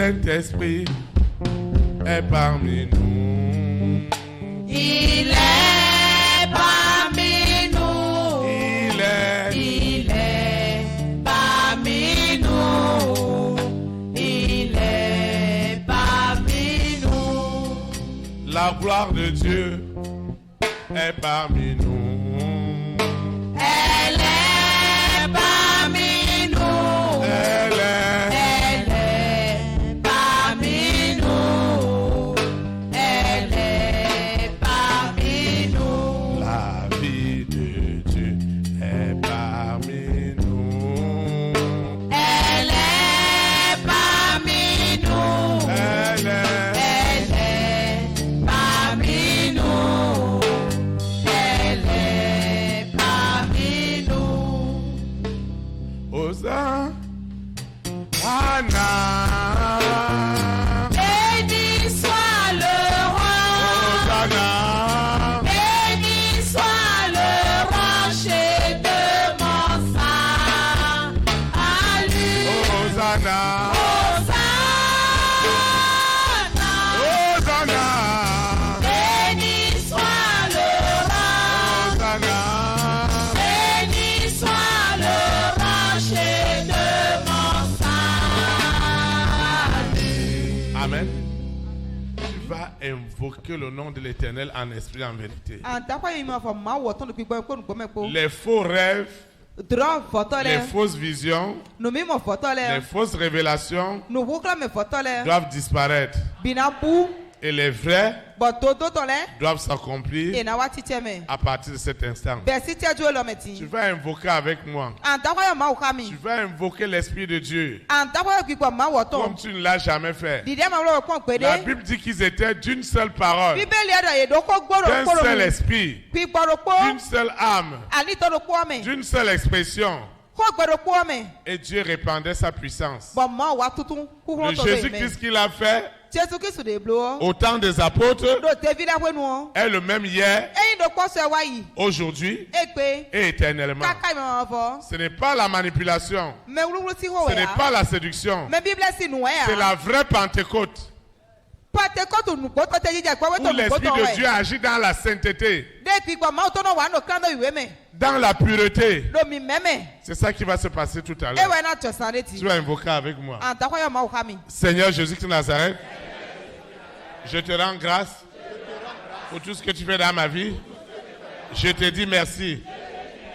Saint-Esprit est parmi nous. Il est parmi nous. Il est parmi nous. Il est parmi nous. La gloire de Dieu est parmi nous. Elle est parmi nous. Elle est parmi nous. Elle est parmi nous. la vie de Dieu est parmi nous. Elle est parmi nous. Elle est parmi nous. Elle est parmi nous. Hosanna. Béni soit le roi. Hosanna. Béni soit le rocher de mon sang. À lui. Hosanna. Hosanna. Hosanna. Béni soit le roi. Hosanna. Béni soit le rocher de mon sang. Amen. Tu vas invoquer le nom de l'Éternel en esprit et en vérité. Les faux rêves, les fausses visions, les fausses révélations doivent disparaître. Et les vrais doivent s'accomplir à partir de cet instant. Tu vas invoquer avec moi. Tu vas invoquer l'Esprit de Dieu comme tu ne l'as jamais fait. La Bible dit qu'ils étaient d'une seule parole, d'un seul esprit, d'une seule âme, d'une seule expression. Et Dieu répandait sa puissance. Le Jésus-Christ qu'il a fait au temps des apôtres est le même hier, aujourd'hui et éternellement. Ce n'est pas la manipulation, ce n'est pas la séduction, c'est la vraie Pentecôte où l'Esprit de Dieu agit dans la sainteté, dans la pureté. C'est ça qui va se passer tout à l'heure. Tu vas invoquer avec moi. Seigneur Jésus-Christ de Nazareth, je te rends grâce pour tout ce que tu fais dans ma vie. Je te dis merci.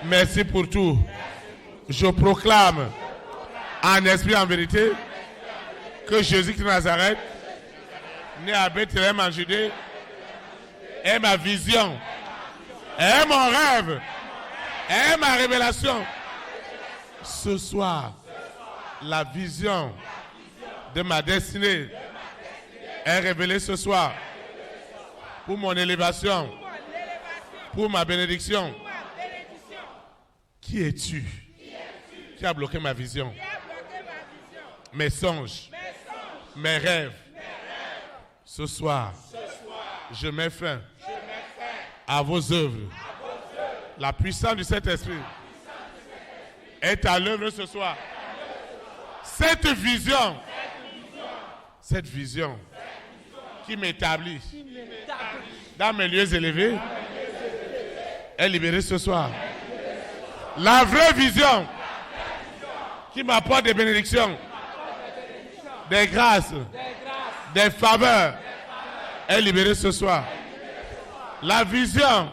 Merci pour tout. Je proclame en esprit et en vérité que Jésus-Christ de Nazareth, né à Bethléem en Judée, est ma vision, est mon rêve, est ma révélation. Ce soir, la vision de ma destinée est révélée ce soir pour mon élévation, pour ma bénédiction. Qui es-tu qui a bloqué ma vision, mes songes, mes rêves? Ce soir, je mets fin à vos œuvres. La puissance du Saint-Esprit est à l'œuvre ce soir. Cette vision qui m'établit dans mes lieux élevés est libérée ce soir. La vraie vision qui m'apporte des bénédictions, des grâces, des faveurs est libérée ce soir. La vision,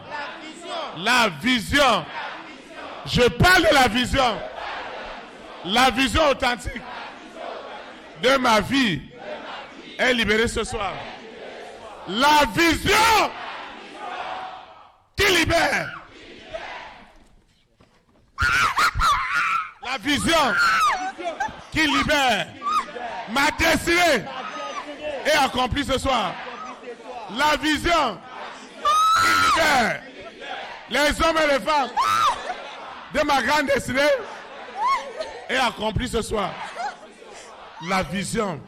je parle de la vision authentique de ma vie est libérée ce soir. La vision qui libère. La vision qui libère ma destinée est accomplie ce soir. La vision qui libère les hommes et les femmes de ma grande destinée est accomplie ce soir. La vision,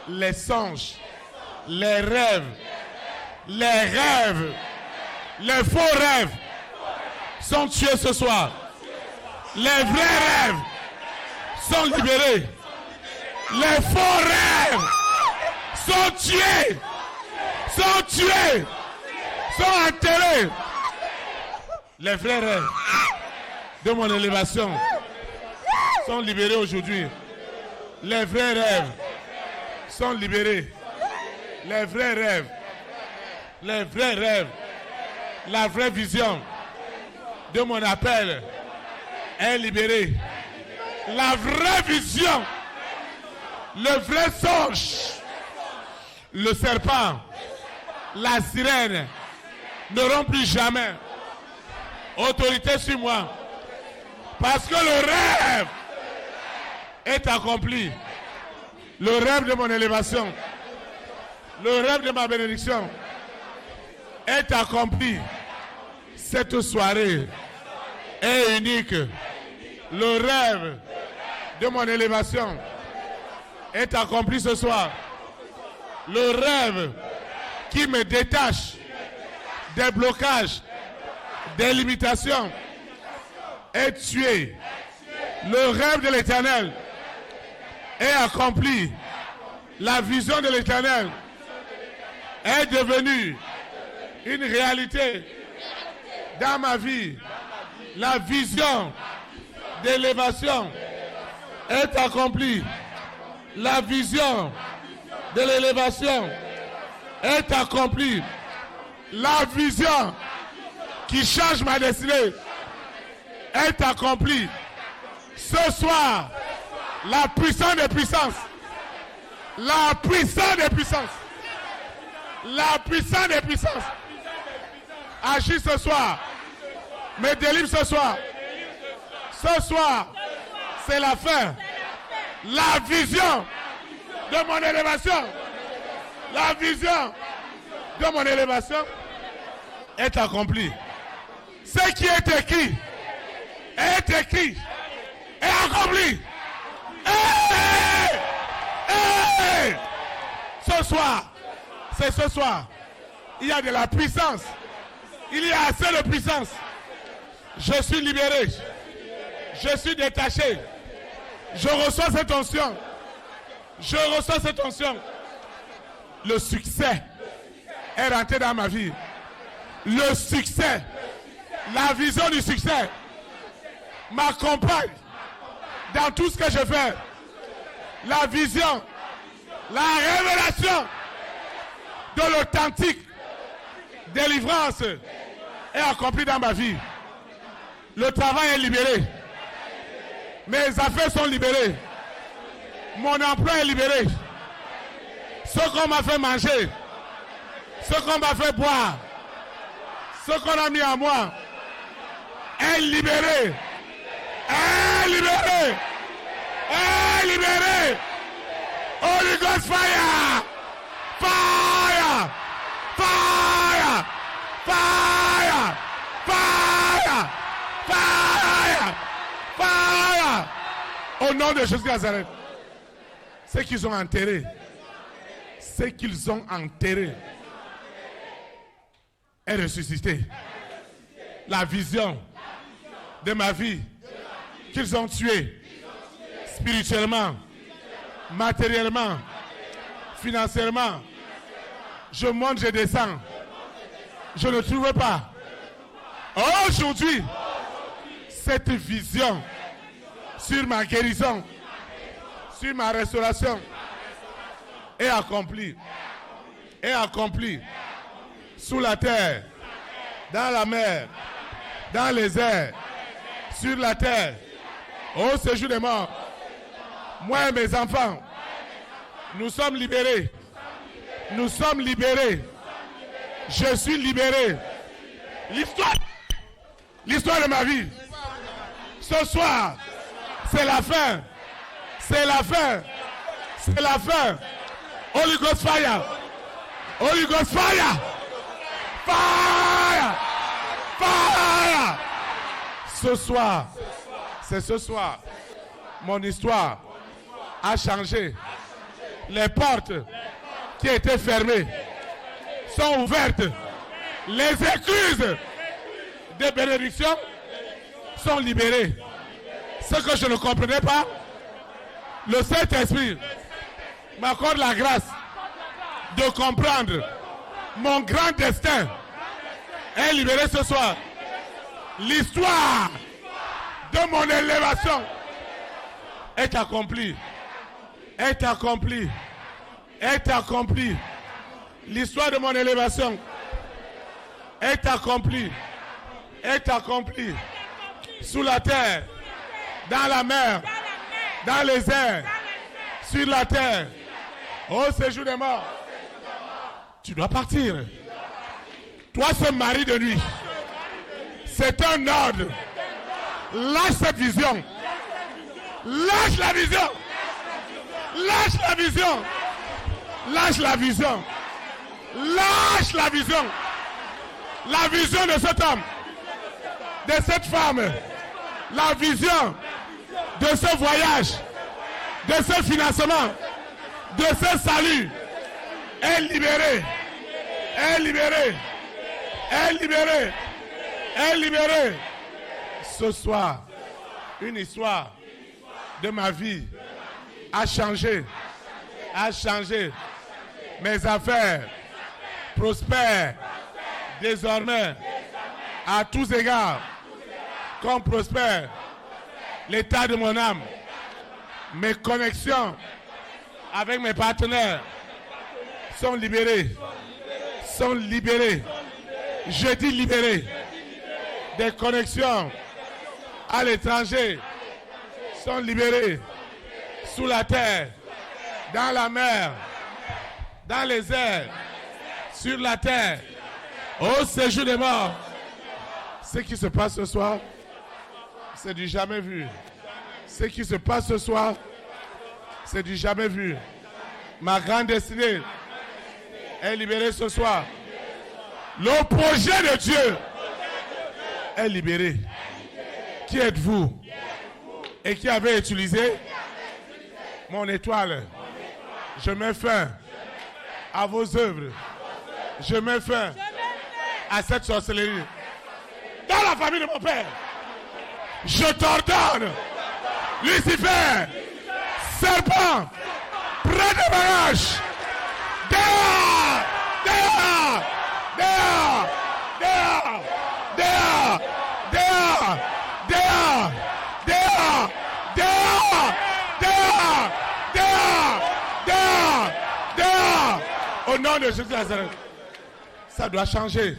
les songes, les rêves, les faux rêves sont tués ce soir. Les vrais rêves sont libérés. Les faux rêves sont tués, sont tués, sont enterrés. Les vrais rêves de mon élévation sont libérés aujourd'hui. Les vrais rêves sont libérés. Les vrais rêves, les vrais rêves, la vraie vision de mon appel est libérée. La vraie vision, le vrai songe, le serpent, la sirène n'auront plus jamais autorité sur moi. Parce que le rêve est accompli. Le rêve de mon élévation, le rêve de ma bénédiction est accompli. Cette soirée est unique. Le rêve de mon élévation est accompli ce soir. Le rêve qui me détache des blocages, des limitations est tué. Le rêve de l'Éternel est accompli. La vision de l'Éternel est devenue une réalité dans ma vie. La vision d'élévation est accomplie. La vision de l'élévation est accomplie. La vision qui change ma destinée est accomplie. Ce soir, la puissance des puissances, la puissance des puissances, la puissance des puissances agit ce soir, me délivre ce soir. Ce soir, c'est la fin. La vision de mon élévation, la vision de mon élévation est accomplie. Ce qui est écrit, est accompli. Ce soir, c'est ce soir, il y a de la puissance. Il y a assez de puissance. Je suis libéré. Je suis détaché. Je reçois cette onction. Je reçois cette onction. Le succès est rentré dans ma vie. Le succès, la vision du succès m'accompagne dans tout ce que je fais. La vision, la révélation de l'authentique délivrance est accomplie dans ma vie. Le travail est libéré. Mes affaires sont libérées. Mon emploi est libéré. Ce qu'on m'a fait manger, ce qu'on m'a fait boire, ce qu'on a mis à moi est libéré. Est libéré. Est libéré. Holy Ghost fire. Fire. Fire. Fire. Fire. Fire. Fire. Au nom de Jésus de Nazareth. Ce qu'ils ont enterré. Ce qu'ils ont enterré est ressuscité. La vision de ma vie qu'ils ont tué spirituellement, matériellement, financièrement. Je monte, je descends. Je ne trouve pas. Aujourd'hui, cette vision sur ma guérison, sur ma restauration est accomplie. Est accomplie. Sous la terre, dans la mer, dans les airs, sur la terre, au séjour des morts. Moi et mes enfants, nous sommes libérés. Nous sommes libérés. Je suis libéré. L'histoire de ma vie. Ce soir, c'est la fin. C'est la fin. C'est la fin. Holy Ghost fire. Holy Ghost fire. Fire. Fire. Ce soir, c'est ce soir, mon histoire a changé. Les portes qui étaient fermées sont ouvertes. Les excuses de bénédiction sont libérées. Ce que je ne comprenais pas, le Saint-Esprit m'accorde la grâce de comprendre mon grand destin est libérée ce soir. L'histoire de mon élévation est accomplie. Est accomplie. Est accomplie. L'histoire de mon élévation est accomplie. Est accomplie. Sous la terre, dans la mer, dans les airs, sur la terre. Au séjour des morts. Tu dois partir. Toi, ce mari de nuit, c'est un ordre. Lâche cette vision. Lâche la vision. Lâche la vision. Lâche la vision. Lâche la vision. La vision de cet homme, de cette femme, la vision de ce voyage, de ce financement, de ce salut est libérée. Est libérée. Est libérée. Est libérée. Ce soir, une histoire de ma vie a changé. A changé. Mes affaires prospèrent désormais à tous égards. Comme prospère l'état de mon âme. Mes connexions avec mes partenaires sont libérées. Sont libérées. Je dis libérées. Des connexions à l'étranger sont libérées. Sous la terre, dans la mer, dans les airs, sur la terre, au séjour des morts. Ce qui se passe ce soir, c'est du jamais vu. Ce qui se passe ce soir, c'est du jamais vu. Ma grande destinée est libérée ce soir. Le projet de Dieu est libéré. Qui êtes-vous? Et qui avait utilisé mon étoile? Je mets fin à vos œuvres. Je mets fin à cette sorcellerie. Dans la famille de mon père, je t'ordonne, Lucifer, serpent, près de mariage, dehors, dehors, dehors, dehors, dehors, dehors, dehors, dehors, dehors, dehors, dehors, dehors, dehors. Au nom de Jésus Nazareth, ça doit changer.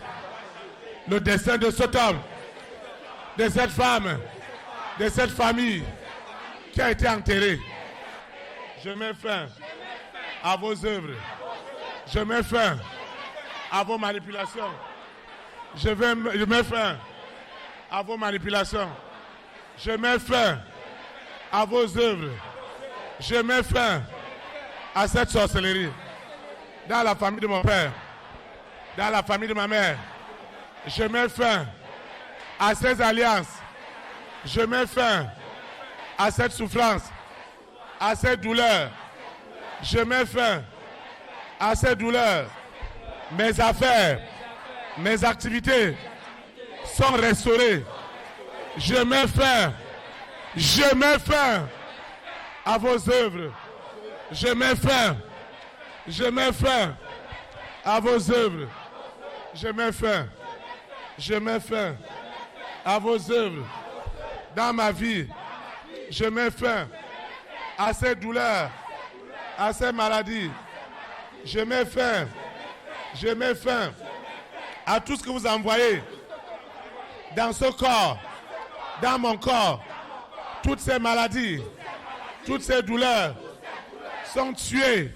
Le destin de cet homme, de cette femme, de cette famille qui a été enterrée. Je mets fin à vos œuvres. Je mets fin à vos manipulations. Je mets fin à vos manipulations. Je mets fin à vos œuvres. Je mets fin à cette sorcellerie. Dans la famille de mon père, dans la famille de ma mère, je mets fin à ces alliances. Je mets fin à cette souffrance, à cette douleur. Je mets fin à cette douleur. Mes affaires, mes activités sont restaurées. Je mets fin à vos œuvres. Je mets fin à vos œuvres. Je mets fin à vos œuvres. Dans ma vie, je mets fin à ces douleurs, à ces maladies. Je mets fin à tout ce que vous envoyez dans ce corps, dans mon corps. Toutes ces maladies, toutes ces douleurs sont tuées.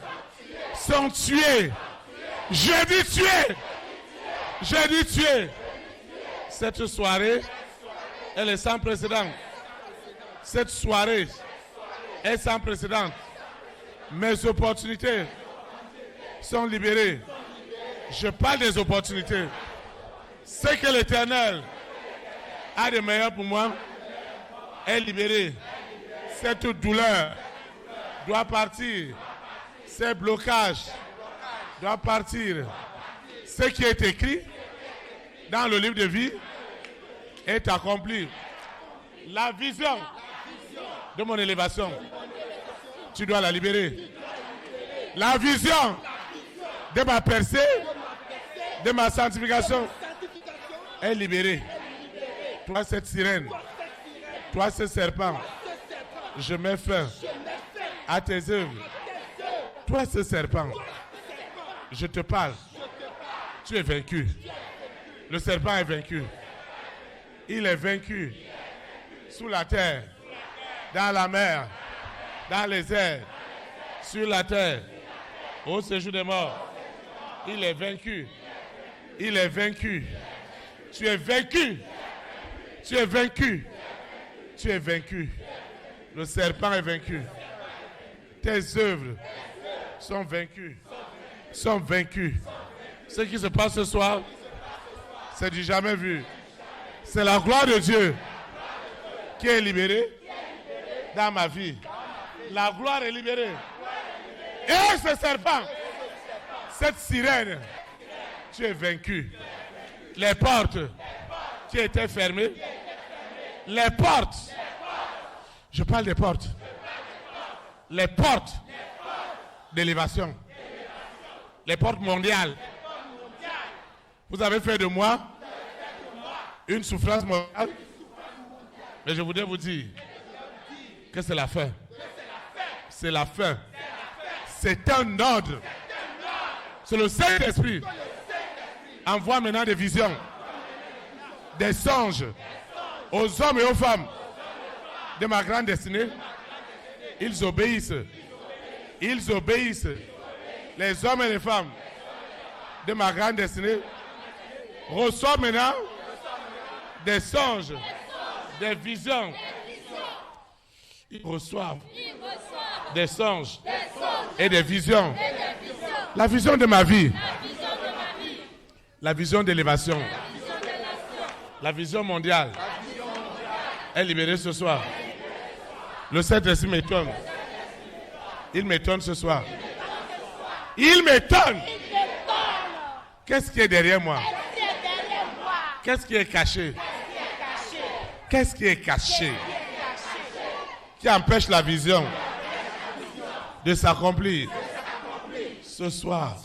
Je dis tuer. Cette soirée, elle est sans précédent. Cette soirée est sans précédent. Mes opportunités sont libérées. Je parle des opportunités. Ce que l'Éternel a de meilleur pour moi est libéré. Cette douleur doit partir. Ces blocages doivent partir. Ce qui est écrit dans le livre de vie est accompli. La vision de mon élévation, tu dois la libérer. La vision de ma percée, de ma sanctification est libéré. Toi, cette sirène, toi, ce serpent, je mets fin à tes œuvres. Toi, ce serpent, je te parle. Tu es vaincu. Le serpent est vaincu. Il est vaincu sous la terre, dans la mer, dans les airs, sur la terre, au séjour des morts. Il est vaincu. Il est vaincu. Tu es vaincu. Tu es vaincu. Tu es vaincu. Le serpent est vaincu. Tes œuvres sont vaincues. Sont vaincues. Ce qui se passe ce soir, c'est du jamais vu. C'est la gloire de Dieu qui est libérée dans ma vie. La gloire est libérée. Et ce serpent, cette sirène, tu es vaincu. Les portes qui étaient fermées, les portes, je parle des portes, les portes d'élévation, les portes mondiales. Vous avez fait de moi une souffrance morale, mais je voudrais vous dire que c'est la fin. C'est la fin. C'est un ordre. C'est le Saint-Esprit. Envoie maintenant des visions, des songes aux hommes et aux femmes de ma grande destinée. Ils obéissent. Ils obéissent. Les hommes et les femmes de ma grande destinée reçoivent maintenant des songes, des visions. Ils reçoivent des songes et des visions. La vision de ma vie. La vision d'élévation. La vision mondiale est libérée ce soir. Le Saint-Esprit m'étonne. Il m'étonne ce soir. Il m'étonne. Qu'est-ce qui est derrière moi? Qu'est-ce qui est caché? Qu'est-ce qui est caché? Qui empêche la vision de s'accomplir? Ce soir,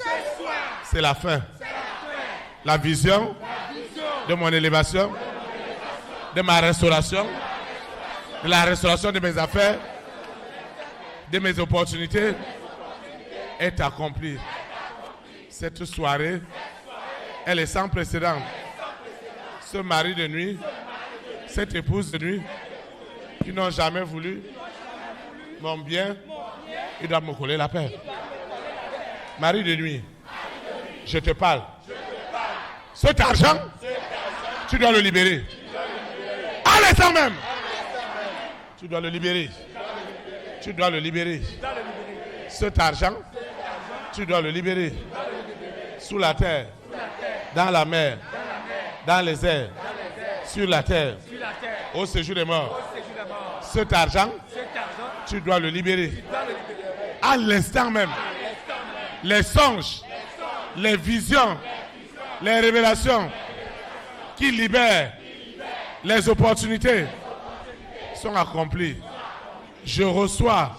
c'est la fin. La vision de mon élévation, de ma restauration, de la restauration de mes affaires, de mes opportunités est accomplie. Cette soirée, elle est sans précédent. Ce mari de nuit, cette épouse de nuit, qui n'ont jamais voulu mon bien, ils doivent me coller la paix. Mari de nuit, je te parle. Cet argent, tu dois le libérer. À l'instant même, tu dois le libérer. Tu dois le libérer. Cet argent, tu dois le libérer. Sous la terre, dans la mer, dans les airs, sur la terre, au séjour des morts. Cet argent, tu dois le libérer. À l'instant même, les songes, les visions, les révélations qui libèrent les opportunités sont accomplies. Je reçois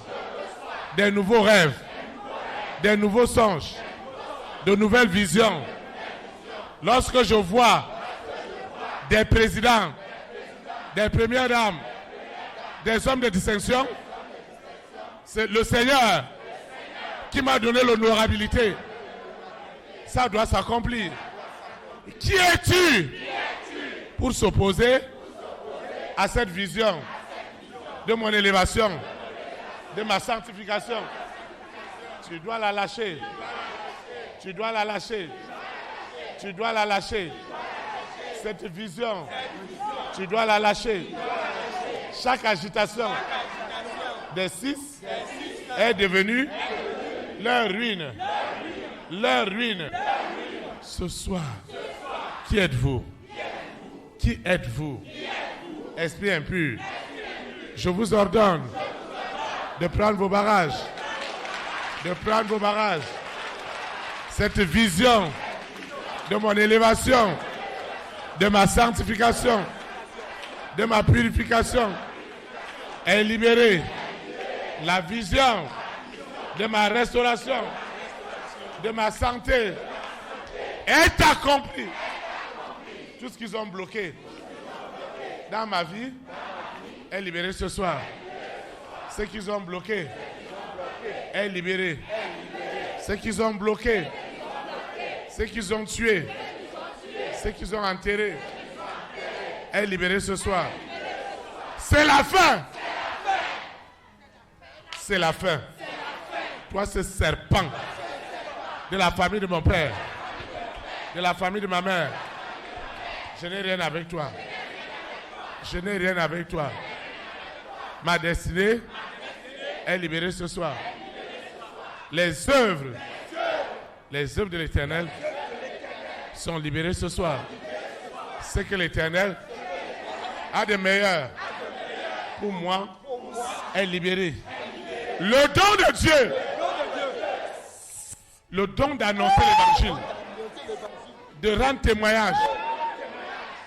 des nouveaux rêves, des nouveaux songes, de nouvelles visions. Lorsque je vois des présidents, des premières dames, des hommes de distinction, c'est le Seigneur qui m'a donné l'honorabilité. Ça doit s'accomplir. Qui es-tu pour s'opposer à cette vision de mon élévation, de ma sanctification? Tu dois la lâcher. Tu dois la lâcher. Tu dois la lâcher. Cette vision, tu dois la lâcher. Chaque agitation des six est devenue leur ruine. Leur ruine. Ce soir, qui êtes-vous? Qui êtes-vous? Esprit impur, je vous ordonne de prendre vos barrages. De prendre vos barrages. Cette vision de mon élévation, de ma sanctification, de ma purification est libérée. La vision de ma restauration, de ma santé est accompli. Tout ce qu'ils ont bloqué dans ma vie est libéré ce soir. Ce qu'ils ont bloqué est libéré. Ce qu'ils ont bloqué, ce qu'ils ont tué, ce qu'ils ont enterré est libéré ce soir. C'est la fin. C'est la fin. Toi, ce serpent de la famille de mon père, de la famille de ma mère, je n'ai rien avec toi. Je n'ai rien avec toi. Ma destinée est libérée ce soir. Les œuvres de l'Éternel sont libérées ce soir. Ce que l'Éternel a de meilleur pour moi est libéré. Le don de Dieu, le don d'annoncer l'évangile, de rendre témoignage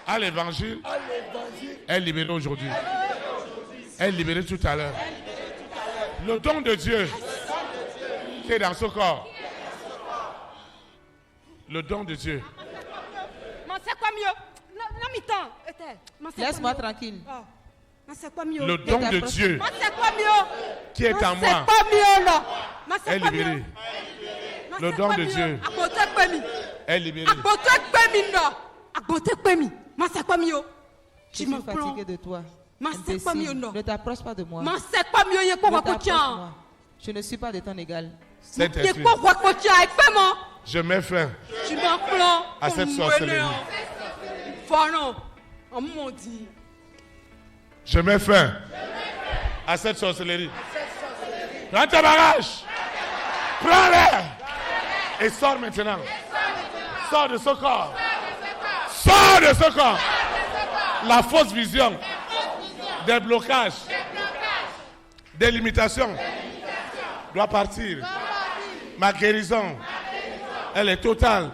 à l'évangile est libéré aujourd'hui. Est libéré tout à l'heure. Le don de Dieu qui est dans ce corps. Le don de Dieu. Laisse-moi tranquille. Le don de Dieu qui est en moi est libéré. Le don de Dieu est libéré. Je suis fatigué de toi. Ne t'approche pas de moi. Je ne suis pas de ton égal. Saint-Esprit, je mets fin à cette sorcellerie. Je mets fin à cette sorcellerie. Prends ta bagage. Prends l'air. Et sors maintenant. Sors de ce corps. Sors de ce corps. La fausse vision. Des blocages. Des limitations. Doit partir. Ma guérison. Elle est totale.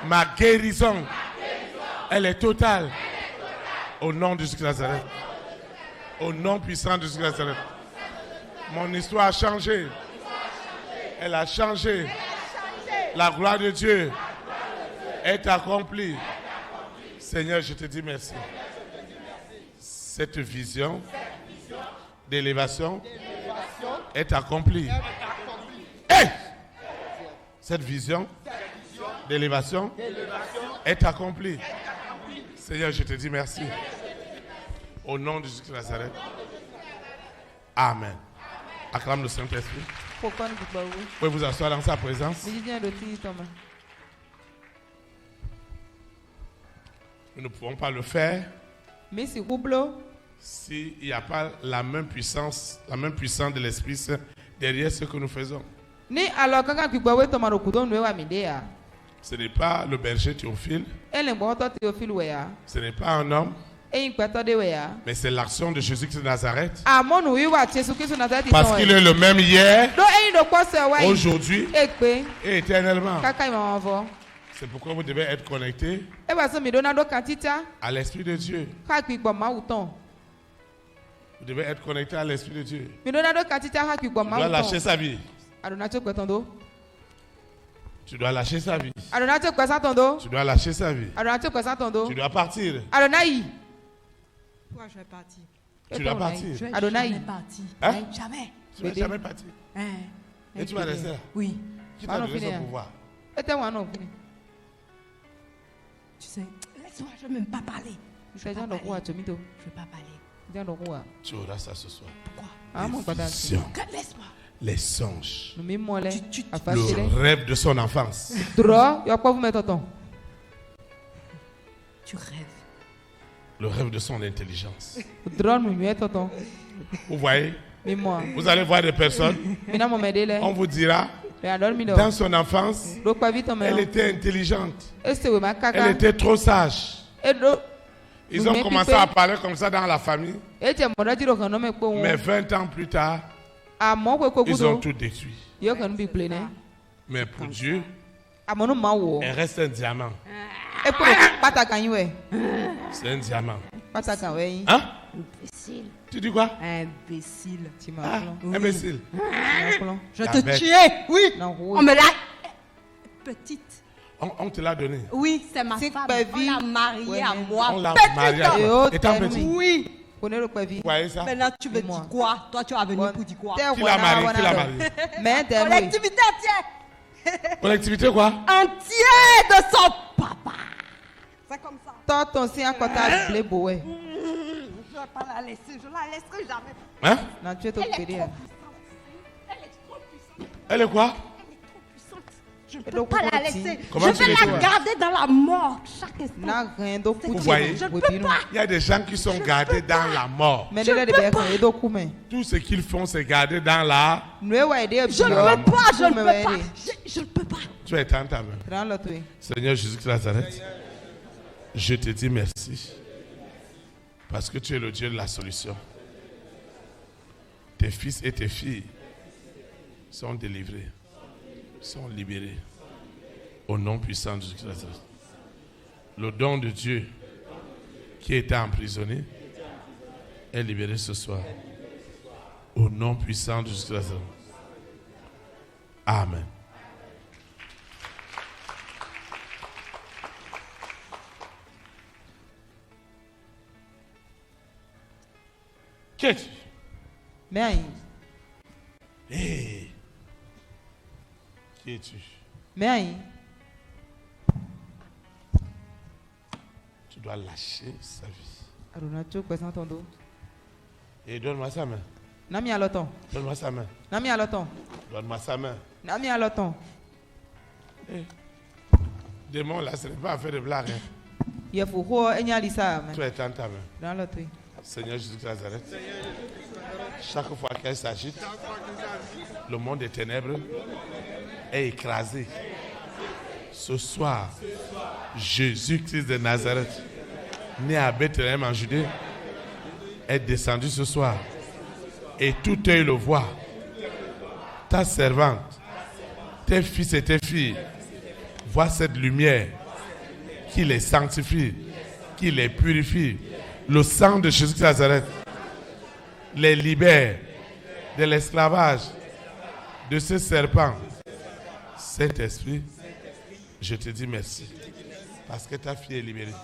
Ma guérison. Elle est totale. Au nom de Jésus de Nazareth. Au nom puissant de Jésus de Nazareth. Mon histoire a changé. Elle a changé. La gloire de Dieu est accomplie. Seigneur, je te dis merci. Cette vision d'élévation est accomplie. Hey! Cette vision d'élévation est accomplie. Seigneur, je te dis merci. Au nom de Jésus de Nazareth. Amen. Acclame le Saint-Esprit. Vous pouvez vous asseoir dans sa présence. Nous ne pouvons pas le faire s'il n'y a pas la même puissance de l'Esprit Saint derrière ce que nous faisons. Ce n'est pas le berger Théophile. Ce n'est pas un homme. Mais c'est l'action de Jésus-Christ de Nazareth. Parce qu'il est le même hier, aujourd'hui et éternellement. C'est pourquoi vous devez être connecté à l'Esprit de Dieu. Vous devez être connecté à l'Esprit de Dieu. Tu dois lâcher sa vie. Tu dois lâcher sa vie. Tu dois lâcher sa vie. Tu dois partir. Pourquoi je vais partir? Tu dois partir. Jamais partir. Hein? Jamais. Tu ne vas jamais partir. Et tu vas rester là. Oui. Qui t'a donné ce pouvoir? Tu sais, laisse-moi, je ne veux même pas parler. Je ne veux pas parler. Tu auras ça ce soir. Pourquoi? Laisse-moi. Les songes. Le rêve de son enfance. Tu rêves. Le rêve de son intelligence. Vous voyez? Vous allez voir des personnes. On vous dira, dans son enfance, elle était intelligente. Elle était trop sage. Ils ont commencé à parler comme ça dans la famille. Mais 20 ans plus tard, ils ont tout détruit. Mais pour Dieu, elle reste un diamant. C'est un diamant. Hein? Imbécile. Tu dis quoi? Imbécile. Imbécile. Je te tuer. Oui. On me l'a. petite. On te l'a donné? Oui, c'est ma femme. On l'a mariée à moi. On l'a mariée à toi. Étant petit? Oui. Vous voyez ça? Maintenant, tu veux dire quoi? Toi, tu vas venir pour dire quoi? Qui l'a mariée? Qui l'a mariée? Collectivité entière. Collectivité quoi? Entière de son papa. C'est comme ça. Toi, ton sien, quand t'as blé beau, ouais. Je ne vais pas la laisser. Je la laisserai jamais. Hein? Non, tu es trop pédé. Elle est trop puissante. Elle est quoi? Je ne peux pas la laisser. Comment je vais la garder dans la mort chaque instant. Vous voyez, je ne peux pas. Il y a des gens qui sont gardés dans la mort. Je ne peux pas. Tout ce qu'ils font, c'est garder dans la... Je ne peux pas, je ne peux pas. Je ne peux pas. Tu es tant ta main. Seigneur Jésus-Christ Nazareth, je te dis merci. Parce que tu es le Dieu de la solution. Tes fils et tes filles sont délivrés, sont libérés. Au nom puissant de Jésus-Christ. Le don de Dieu qui était emprisonné est libéré ce soir. Au nom puissant de Jésus-Christ. Amen. Qui es-tu? Mais. Hey. Qui es-tu? Mais. Tu dois lâcher sa vie. Et donne-moi sa main. Donne-moi sa main. Donne-moi sa main. Hey. Démon là, ce n'est pas à faire de blague. Tu es dans ta main. Seigneur Jésus de Nazareth, chaque fois qu'elle s'agite, le monde des ténèbres est écrasé. Ce soir, Jésus-Christ de Nazareth, né à Bethléem en Judée, est descendu ce soir. Et tout œil le voit. Ta servante, tes fils et tes filles, voient cette lumière qui les sanctifie, qui les purifie. Le sang de Jésus de Nazareth les libère de l'esclavage de ce serpent. Saint-Esprit, je te dis merci parce que ta fille est libérée.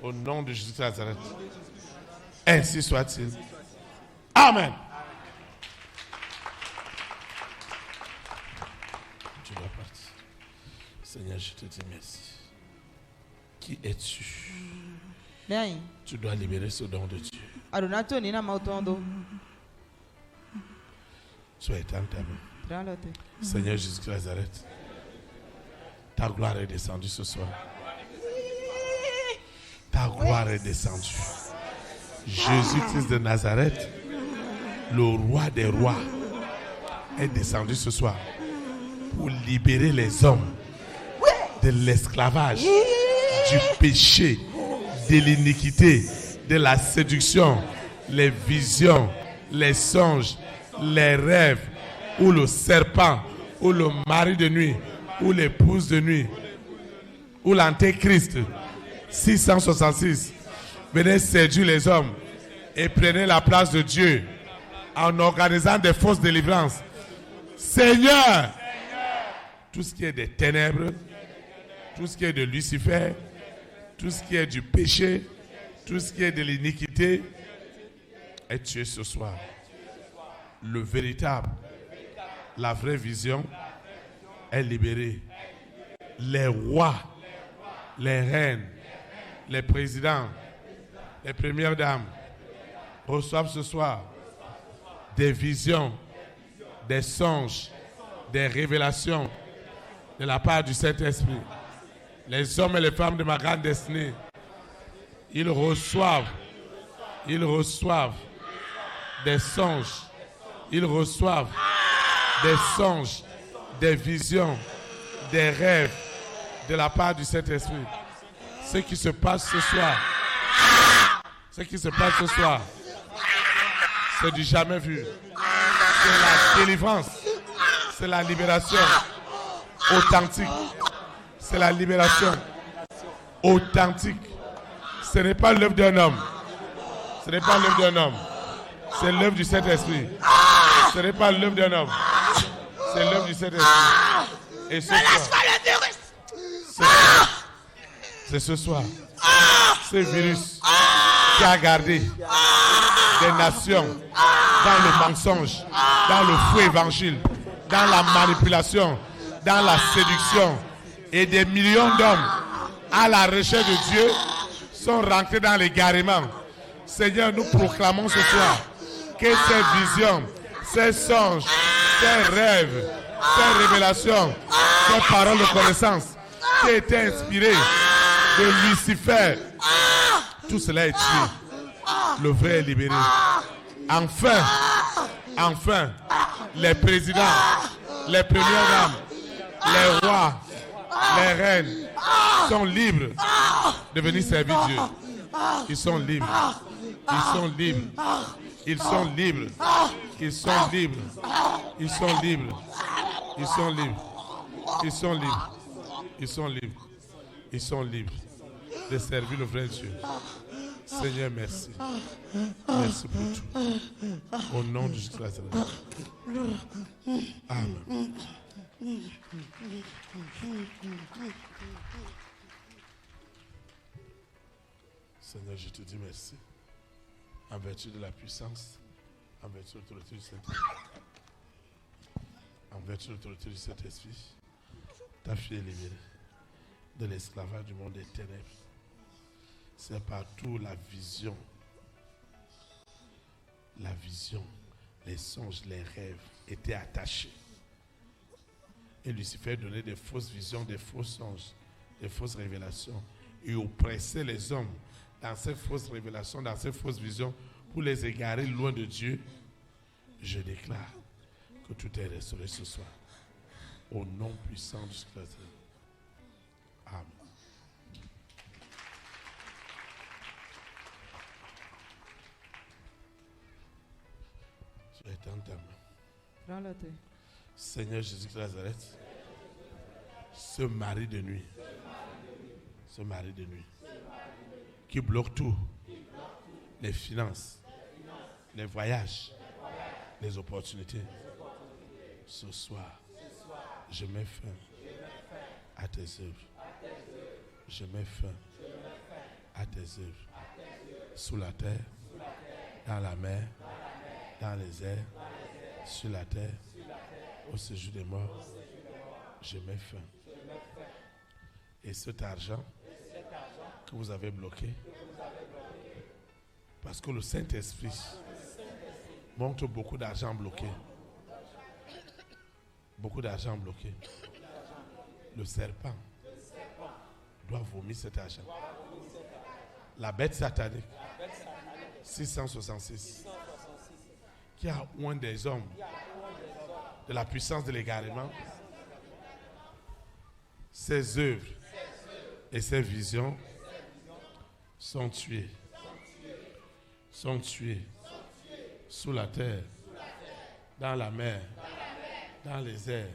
Au nom de Jésus de Nazareth. Ainsi soit-il. Amen. Tu dois partir. Seigneur, je te dis merci. Qui es-tu? Tu dois libérer ce don de Dieu. Sois éteint ta main. Seigneur Jésus de Nazareth, ta gloire est descendue ce soir. Ta gloire est descendue. Jésus-Christ de Nazareth, le roi des rois, est descendu ce soir pour libérer les hommes de l'esclavage, du péché, de l'iniquité, de la séduction, les visions, les songes, les rêves, ou le serpent, ou le mari de nuit, ou l'épouse de nuit, ou l'antéchrist. 666. Venez séduire les hommes et prenez la place de Dieu en organisant des fausses délivrances. Seigneur, tout ce qui est des ténèbres, tout ce qui est de Lucifer, tout ce qui est du péché, tout ce qui est de l'iniquité est tué ce soir. Le véritable, la vraie vision est libérée. Les rois, les reines, les présidents, les premières dames reçoivent ce soir des visions, des songes, des révélations de la part du Saint-Esprit. Les hommes et les femmes de ma grande destinée, ils reçoivent des songes, ils reçoivent des songes, des visions, des rêves de la part du Saint-Esprit. Ce qui se passe ce soir, c'est du jamais vu. C'est la délivrance, c'est la libération authentique. C'est la libération authentique. Ce n'est pas l'œuvre d'un homme. Ce n'est pas l'œuvre d'un homme. C'est l'œuvre du Saint-Esprit. Ce n'est pas l'œuvre d'un homme. C'est l'œuvre du Saint-Esprit. Et ce ne laisse pas le virus. C'est ce soir. Ce virus qui a gardé des nations dans le mensonge, dans le faux évangile, dans la manipulation, dans la séduction. Et des millions d'hommes à la recherche de Dieu sont rentrés dans l'égarement. Seigneur, nous proclamons ce soir que ces visions, ces songes, ces rêves, ces révélations, ces paroles de connaissance qui étaient inspirées de Lucifer, tout cela est tué. Le vrai est libéré. Enfin, les présidents, les premières dames, les rois, les reines sont libres de venir servir Dieu. Ils sont libres. Ils sont libres. Ils sont libres. Ils sont libres. Ils sont libres. Ils sont libres. Ils sont libres. Ils sont libres. Ils sont libres de servir le vrai Dieu. Seigneur, merci. Merci pour tout. Au nom de Jésus-Christ. Amen. Seigneur, je te dis merci. En vertu de la puissance, en vertu de l'autorité du Saint-Esprit. En vertu de l'autorité du Saint-Esprit, ta fille est libérée de l'esclavage du monde des ténèbres. C'est partout la vision, les songes, les rêves étaient attachés. Et Lucifer donnait des fausses visions, des faux songes, des fausses révélations. Et oppressait les hommes dans ces fausses révélations, dans ces fausses visions, pour les égarer loin de Dieu. Je déclare que tout est restauré ce soir. Au nom puissant du Christ. Amen. Tu es dans ta main. Seigneur Jésus-Christ de Nazareth, ce mari de nuit, qui bloque tout, les finances, les voyages, les opportunités. Ce soir, je mets fin à tes œuvres. Je mets fin à tes œuvres. Sous la terre, dans la mer, dans les airs, sur la terre, au séjour des morts, je mets fin. Et cet argent que vous avez bloqué, parce que le Saint-Esprit montre beaucoup d'argent bloqué. Beaucoup d'argent bloqué. Le serpent doit vomir cet argent. La bête satanique, 666, qui a oint des hommes de la puissance de l'égarement, ses œuvres et ses visions sont tuées. Sont tuées sous la terre, dans la mer, dans les airs,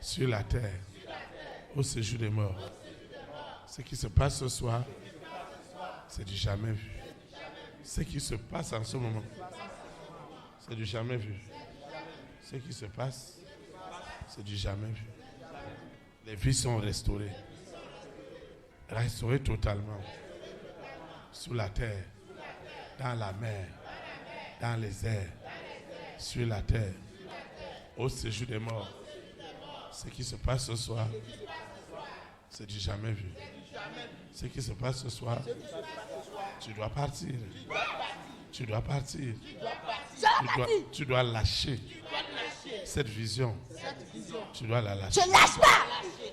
sur la terre, au séjour des morts. Ce qui se passe ce soir, c'est du jamais vu. Ce qui se passe en ce moment, c'est du jamais vu. Ce qui se passe, c'est du jamais vu. Les vies sont restaurées. Restaurées totalement. Sous la terre, dans la mer, dans les airs, sur la terre, au séjour des morts. Ce qui se passe ce soir, c'est du jamais vu. Ce qui se passe ce soir, tu dois partir. Tu dois partir. Tu dois lâcher cette vision. Tu dois la lâcher. Je lâche pas.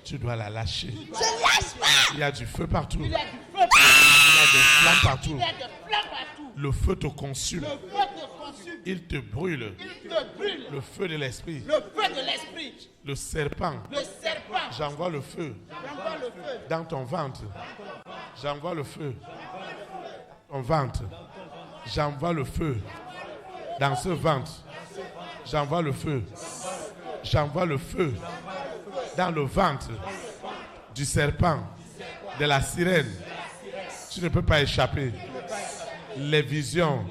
Tu dois la lâcher. Je lâche pas. Il y a du feu partout. Il y a des flammes partout. Le feu te consume. Il te brûle. Le feu de l'esprit. Le serpent. J'envoie le feu dans ton ventre. J'envoie le feu. Ton ventre. J'envoie le feu dans ce ventre. J'envoie le feu. J'envoie le feu dans le ventre du serpent, de la sirène. Tu ne peux pas échapper. Les visions,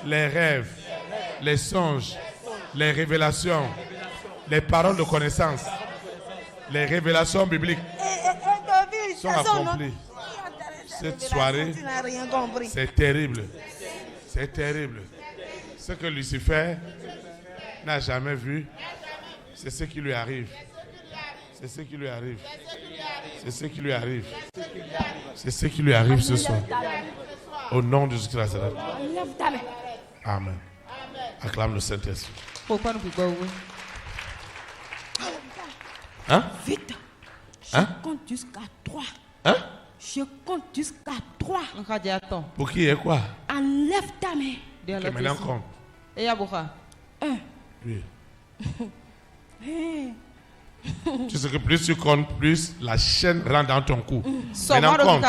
les rêves, les songes, les révélations Les paroles de connaissance, les révélations bibliques sont accomplies. Cette soirée, c'est terrible. C'est terrible. Ce que Lucifer n'a jamais vu, c'est ce qui lui arrive. C'est ce qui lui arrive. C'est ce qui lui arrive. C'est ce qui lui arrive ce soir. Au nom de Jésus-Christ. Amen. Acclame le Saint-Esprit. Pourquoi nous pouvons? Hein? Vite. Je compte jusqu'à 3. Hein? Je compte jusqu'à 3. Pour qui et quoi? Enlève ta main. Okay, maintenant compte. Et Yaboucha. 1. Oui. Tu sais que plus tu comptes, plus la chaîne rentre dans ton cou. Maintenant compte.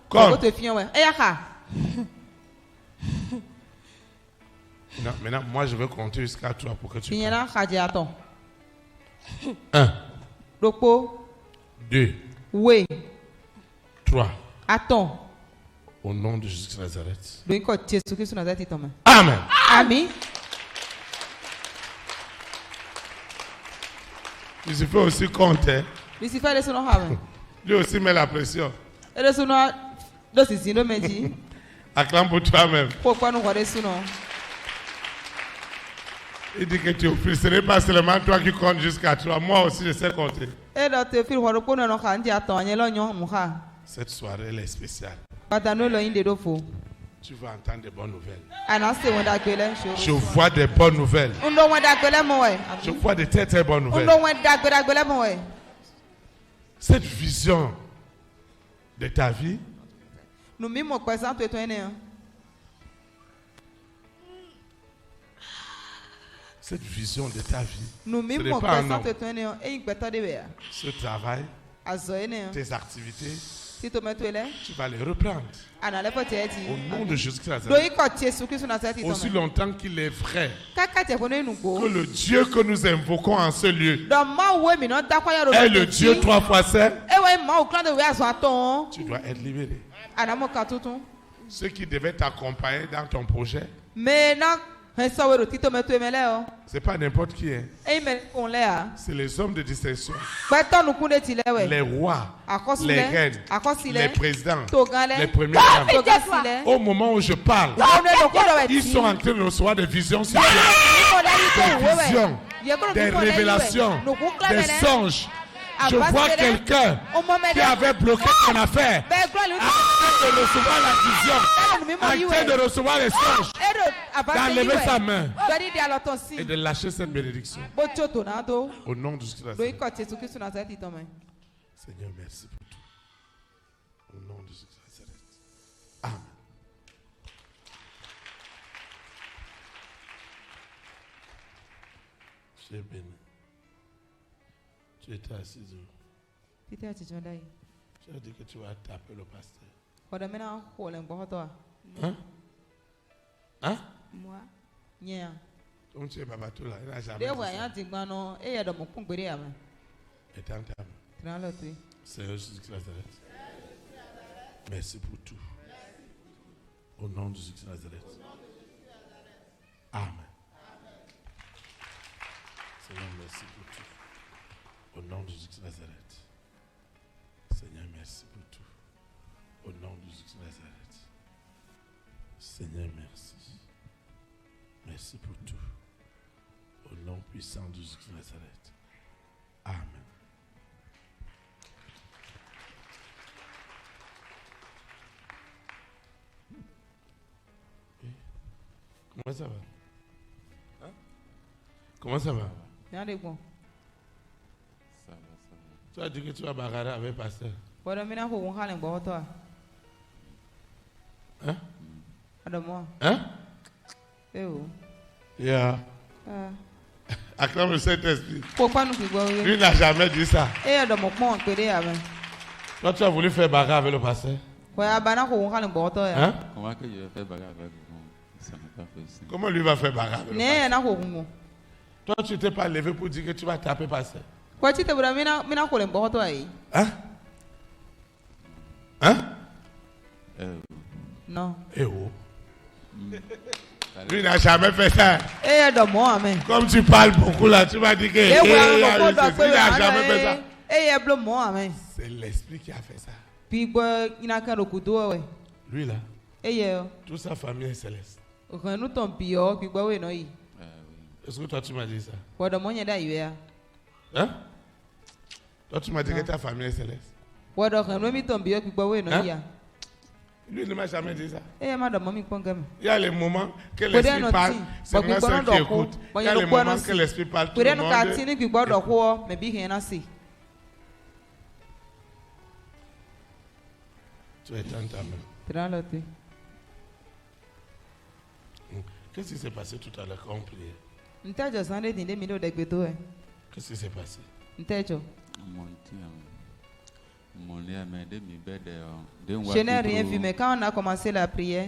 Compte. Maintenant, moi je veux compter jusqu'à 3 pour que tu comptes. 1. 2. Oui. 3. Attends. Au nom de Jésus de Nazareth. Amen. Amen. Lucifer aussi compte. Lui aussi met la pression. Acclame pour toi-même. Il dit que tu offres. Ce n'est pas seulement toi qui comptes jusqu'à 3. Moi aussi, je sais compter. Cette soirée, elle est spéciale. Tu vas entendre des bonnes nouvelles. Je vois des bonnes nouvelles. Je vois de très très bonnes nouvelles. Cette vision de ta vie, cette vision de ta vie, ce n'est pas un homme. Ce travail, tes activités, tu vas les reprendre. Au nom de Jésus-Christ. Aussi longtemps qu'il est vrai que le Dieu que nous invoquons en ce lieu est le Dieu 3 fois saint, tu dois être libéré. Ceux qui devaient t'accompagner dans ton projet, c'est pas n'importe qui. C'est les hommes de distinction. Les rois, les reines, les présidents, les premiers dames. Au moment où je parle, ils sont en train de recevoir des visions sur Dieu. Des visions, des révélations, des songes. Je vois quelqu'un qui avait bloqué son affaire en train de recevoir la vision, en train de recevoir les songes, d'enlever sa main et de lâcher cette bénédiction. Au nom de Jésus-Christ. Seigneur, merci pour tout. Au nom de Jésus-Christ. Amen. Je suis béni. Tu étais assis où? Tu as dit que tu vas taper le pasteur. Hein? Hein? Moi? Donc tu es babatou là, il n'a jamais dit ça. Et t'entends. Seigneur Jésus-Christ Nazareth. Merci pour tout. Au nom de Jésus-Christ Nazareth. Amen. Seigneur, merci pour tout. Au nom de Jésus-Christ Nazareth. Seigneur, merci pour tout. Au nom de Jésus-Christ Nazareth. Seigneur, merci. Merci pour tout. Au nom puissant de Jésus-Christ Nazareth. Amen. Comment ça va? Hein? Comment ça va? Tu as dit que tu vas bagarrer avec le pasteur. Hein? Hein? Yeah. Acclame le Saint-Esprit. Lui n'a jamais dit ça. Toi, tu as voulu faire bagarre avec le pasteur. Hein? Comment que je vais faire bagarre avec lui? Ça n'a pas fait ça. Comment lui va faire bagarre avec le pasteur? Toi, tu t'es pas levé pour dire que tu vas taper le pasteur. Hein? Hein? Non. Eh oh. Lui n'a jamais fait ça. Et de moi, amen. Comme tu parles beaucoup là, tu m'as dit que. Il n'a jamais fait ça. C'est l'esprit qui a fait ça. Puis il n'a qu'un couteau, ouais. Lui là. Et toute sa famille est céleste. Nous ton pire, puis quoi, oui, non. Est-ce que toi tu m'as dit ça? Quoi de moi, il y a d'ailleurs. Hein? Toi tu m'as dit que ta famille est céleste. Quoi de nous, ton pire, puis quoi, oui, non. Lui ne m'a jamais dit ça. Il y a les moments que l'esprit parle, c'est moi seul qui écoute. Il y a les moments que l'esprit parle, tout le monde écoute. Tu es ta main. Qu'est-ce qui s'est passé tout à l'heure quand on priait? Qu'est-ce qui s'est passé? Je n'ai rien vu, mais quand on a commencé la prière,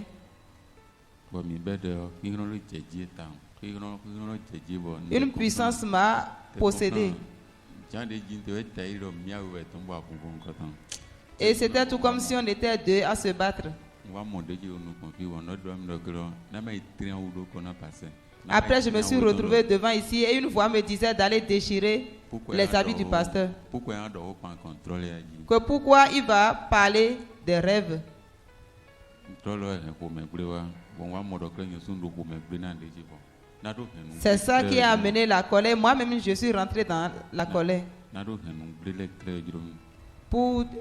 une puissance m'a possédé. Et c'était tout comme si on était deux à se battre. Après, je me suis retrouvé devant ici et une voix me disait d'aller déchirer les habits du pasteur. Que pourquoi il va parler des rêves? C'est ça qui a amené la colère. Moi-même, je suis rentré dans la colère.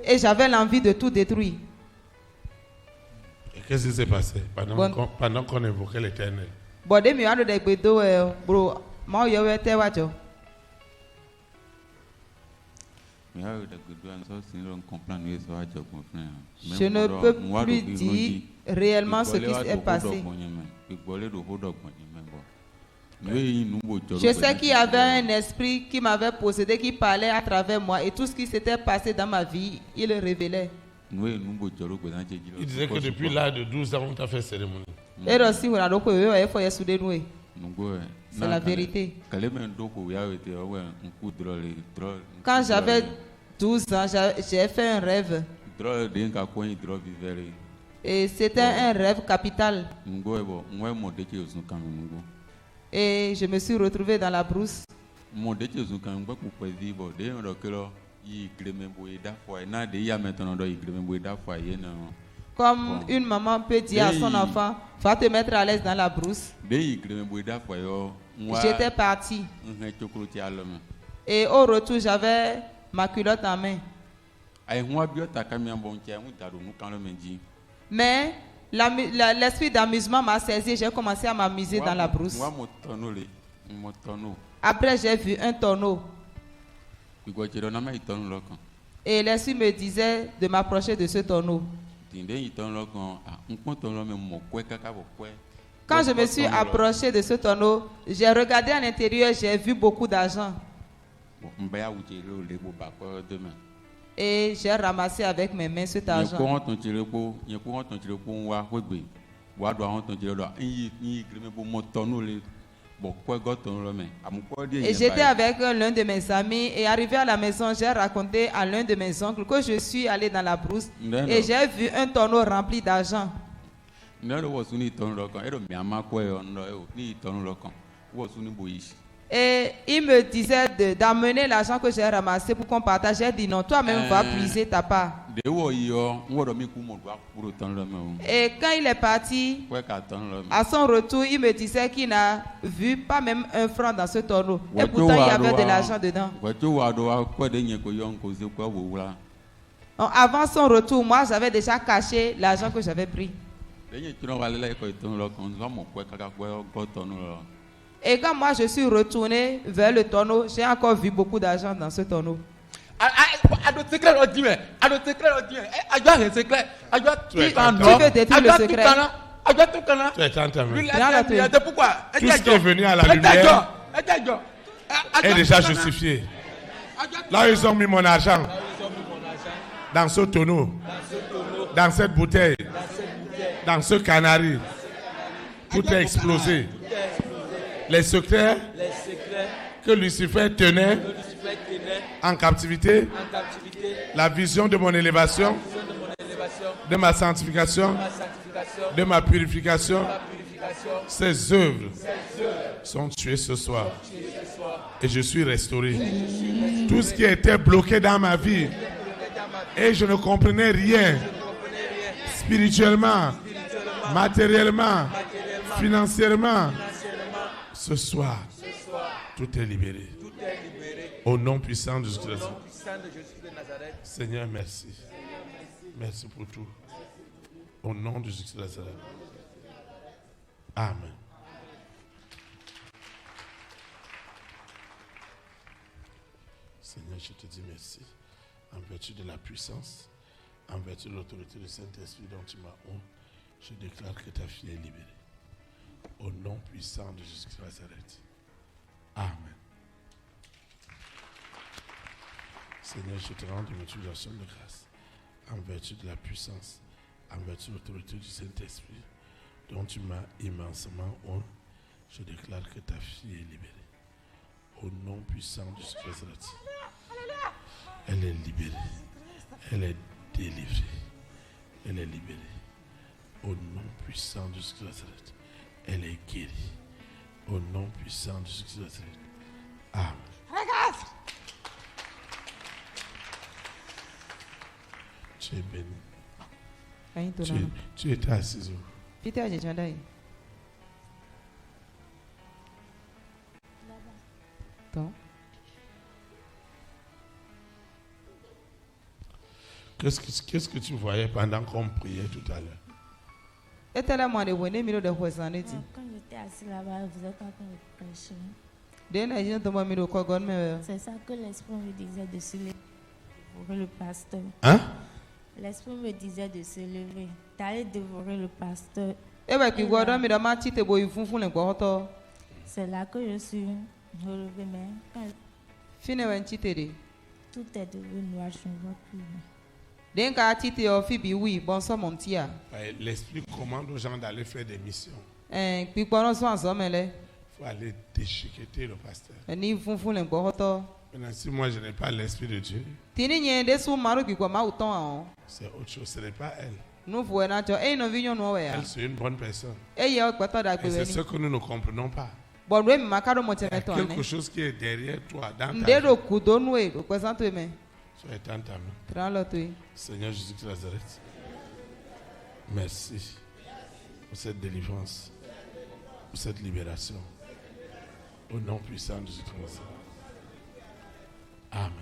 Et j'avais l'envie de tout détruire. Et qu'est-ce qui s'est passé pendant qu'on évoquait l'Éternel? Je ne peux plus dire réellement ce qui s'est passé. Je sais qu'il y avait un esprit qui m'avait possédé, qui parlait à travers moi, et tout ce qui s'était passé dans ma vie, il le révélait. Il disait que depuis l'âge de 12 ans, on t'a fait cérémonie. C'est la vérité. Quand j'avais 12 ans, j'ai fait un rêve. Et c'était un rêve capital. Et je me suis retrouvé dans la brousse. Comme une maman peut dire à son enfant, va te mettre à l'aise dans la brousse. J'étais parti. Et au retour, j'avais ma culotte en main. Mais l'esprit d'amusement m'a saisi et j'ai commencé à m'amuser dans la brousse. Après, j'ai vu un tonneau. Et l'esprit me disait de m'approcher de ce tonneau. Quand je me suis approché de ce tonneau, j'ai regardé à l'intérieur, j'ai vu beaucoup d'argent. Et j'ai ramassé avec mes mains cet argent. Et j'étais avec l'un de mes amis et arrivé à la maison, j'ai raconté à l'un de mes oncles que je suis allé dans la brousse et j'ai vu un tonneau rempli d'argent. Et il me disait d'amener l'argent que j'ai ramassé pour qu'on partage. J'ai dit non, toi-même va puiser ta part. Et quand il est parti, à son retour, il me disait qu'il n'a vu pas même un franc dans ce tonneau. Et pourtant, il y avait de l'argent dedans. Donc, avant son retour, moi, j'avais déjà caché l'argent que j'avais pris. Et quand moi je suis retourné vers le tonneau, j'ai encore vu beaucoup d'argent dans ce tonneau. Tu veux détruire le secret? Tu es pourquoi? Tout ce qui est venu à la lumière est déjà justifié. Là, ils ont mis mon argent dans ce tonneau, dans cette bouteille, dans ce canari. Tout est explosé. Les secrets que Lucifer tenait en captivité, la vision de mon élévation, de ma sanctification, de ma purification, Ces œuvres sont tuées ce soir. Et je suis restauré. Tout ce qui était bloqué dans ma vie et je ne comprenais rien spirituellement, matériellement, financièrement. Ce soir, tout est libéré. Au nom puissant de Jésus-Christ. Seigneur, merci. Merci pour tout. Au nom de Jésus-Christ. Amen. Seigneur, je te dis merci. En vertu de la puissance, en vertu de l'autorité du Saint-Esprit dont tu m'as honte, je déclare que ta fille est libérée. Au nom puissant de Jésus-Christ de Nazareth. Amen. Seigneur, je te rends une utilisation de grâce en vertu de la puissance, en vertu de l'autorité du Saint-Esprit dont tu m'as immensément honte. Je déclare que ta fille est libérée. Au nom puissant de Jésus-Christ de Nazareth. Elle est libérée. Elle est délivrée. Elle est libérée. Au nom puissant de Jésus-Christ de Nazareth. Elle est guérie. Au nom puissant de Jésus-Christ de Nazareth. Amen. Regarde. Tu es béni. Tu étais assise où? Qu'est-ce que tu voyais pendant qu'on priait tout à l'heure? Quand j'étais assis là-bas, vous êtes en train de prêcher. C'est ça que l'Esprit me disait de se lever pour le pasteur. Hein? L'Esprit me disait de se lever, d'aller dévorer le pasteur. C'est là que je suis relevée, mais tout est devenu noir, je ne vois plus. L'Esprit commande aux gens d'aller faire des missions. Il faut aller déchiqueter le pasteur. Maintenant, si moi je n'ai pas l'Esprit de Dieu, c'est autre chose, ce n'est pas elle. Elle, c'est une bonne personne. Et c'est ce que nous ne comprenons pas. Il y a quelque chose qui est derrière toi, dans ta vie. Sois éteint ta main. Seigneur Jésus-Christ de Nazareth, merci pour cette délivrance, pour cette libération. Au nom puissant de Jésus-Christ de Nazareth. Amen.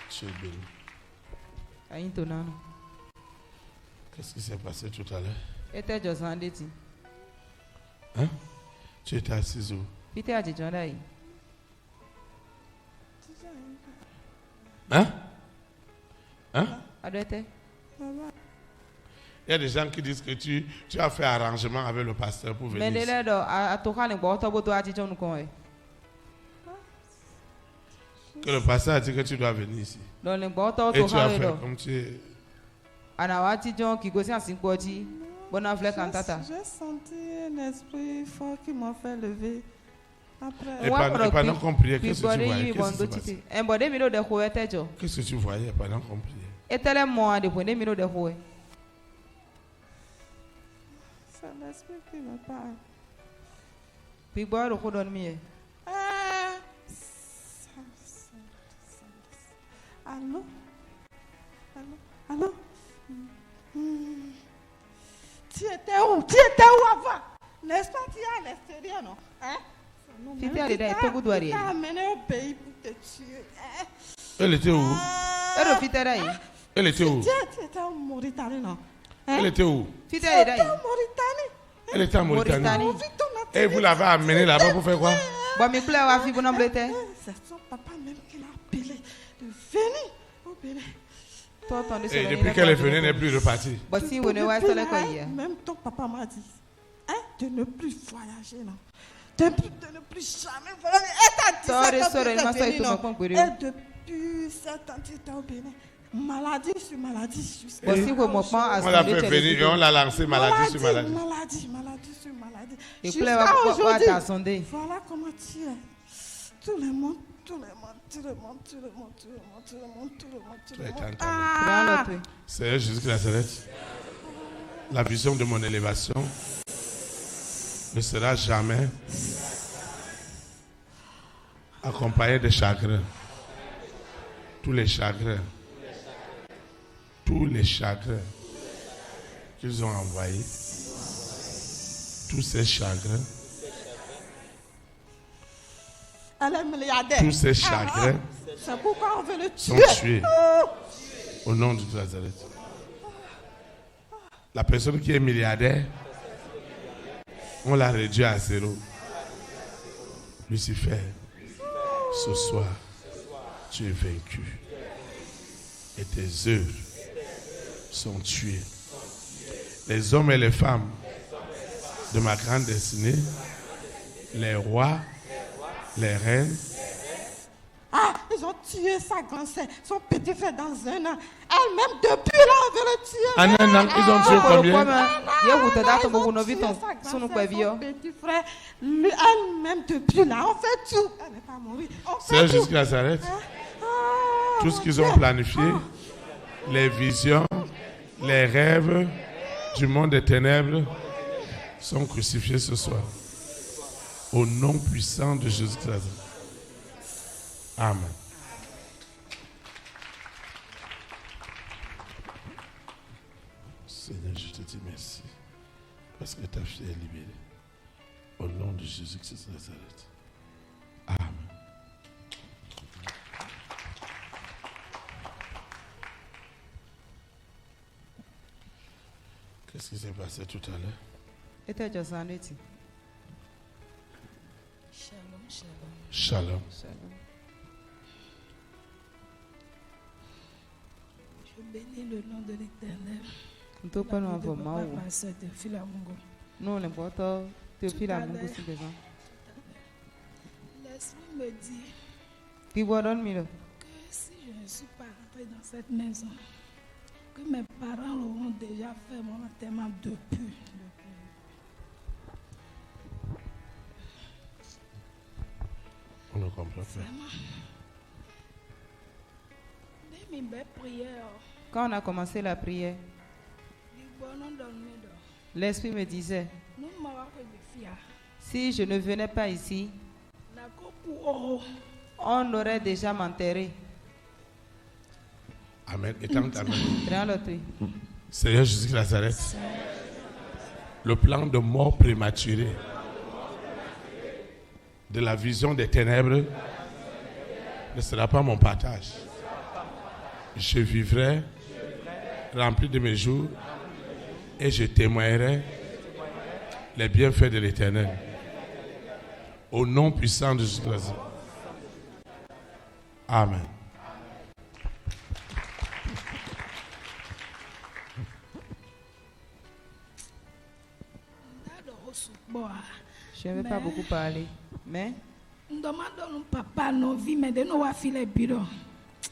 Tu es béni. Qu'est-ce qui s'est passé tout à l'heure? Hein? Tu étais assise où? Hein? Hein? Il y a des gens qui disent que tu as fait arrangement avec le pasteur pour venir ici. Que le pasteur a dit que tu dois venir ici. Et tu as fait comme tu es. J'ai senti un esprit fort qui m'a fait lever. Après, et pendant qu'on priait, qu'est-ce que tu voyais? Qu'est-ce que tu voyais pendant qu'on priait? C'est l'esprit qui me parle. Allô? Allô? Tu étais où? Tu étais où avant? N'est-ce pas? Tu es à l'extérieur, non? Hein? Tu t'es amené au pays pour te tuer. Elle était où? Elle était où? Tu étais en Mauritanie, non? Elle était où? Tu étais en Mauritanie. Elle était en Mauritanie. Et vous l'avez amenée là-bas pour faire quoi? C'est son papa même qui l'a appelé de venir au Bénin. Et depuis qu'elle est venue, elle n'est plus repartie. Même ton papa m'a dit de ne plus voyager, non? De ne plus jamais voyager. Et depuis 7 ans, tu étais au Bénin. Maladie sur maladie. On l'a fait venir et on l'a lancé maladie sur maladie. Maladie sur maladie. Jusqu'à aujourd'hui, voilà comment tu es. Tout le monde. Seigneur Jésus-Christ de Nazareth, La vision de mon élévation ne sera jamais accompagnée de chagrin. Tous les chagrins qu'ils ont envoyés, tous ces chagrins, c'est pourquoi on veut le sont tués au nom de Nazareth. La personne qui est milliardaire, on l'a réduit à zéro. Lucifer, ce soir, tu es vaincu. Et tes œuvres sont tuées. Les hommes et les femmes de ma grande destinée, les rois, les reines. Ah, ils ont tué sa grand-sœur, son petit frère dans un an. Elle-même, depuis là, on veut le tuer. En un an, ils ont tué combien? Son petit frère, elle-même, depuis là, on fait tout. Elle n'est pas morte. C'est jusqu'à Nazareth. Tout ce qu'ils ont planifié, les visions, les rêves du monde des ténèbres sont crucifiés ce soir. Au nom puissant de Jésus-Christ. Amen. Seigneur, je te dis merci parce que ta fille est libérée. Au nom de Jésus-Christ de Nazareth. Amen. Qu'est-ce qui s'est passé tout à l'heure? Shalom. Je bénis le nom de l'Éternel. L'Esprit me dit que si je ne suis pas rentré dans cette maison, que mes parents l'auront déjà fait mon enterrement depuis. On ne comprend pas. Quand on a commencé la prière, l'Esprit me disait, si je ne venais pas ici, on aurait déjà m'enterré. Amen. Seigneur Jésus de Nazareth, le plan de mort prématurée de la vision des ténèbres ne sera pas mon partage. Je vivrai rempli de mes jours et je témoignerai les bienfaits de l'Éternel. Au nom puissant de Jésus-Christ. Amen. Je ne vais pas beaucoup parler, mais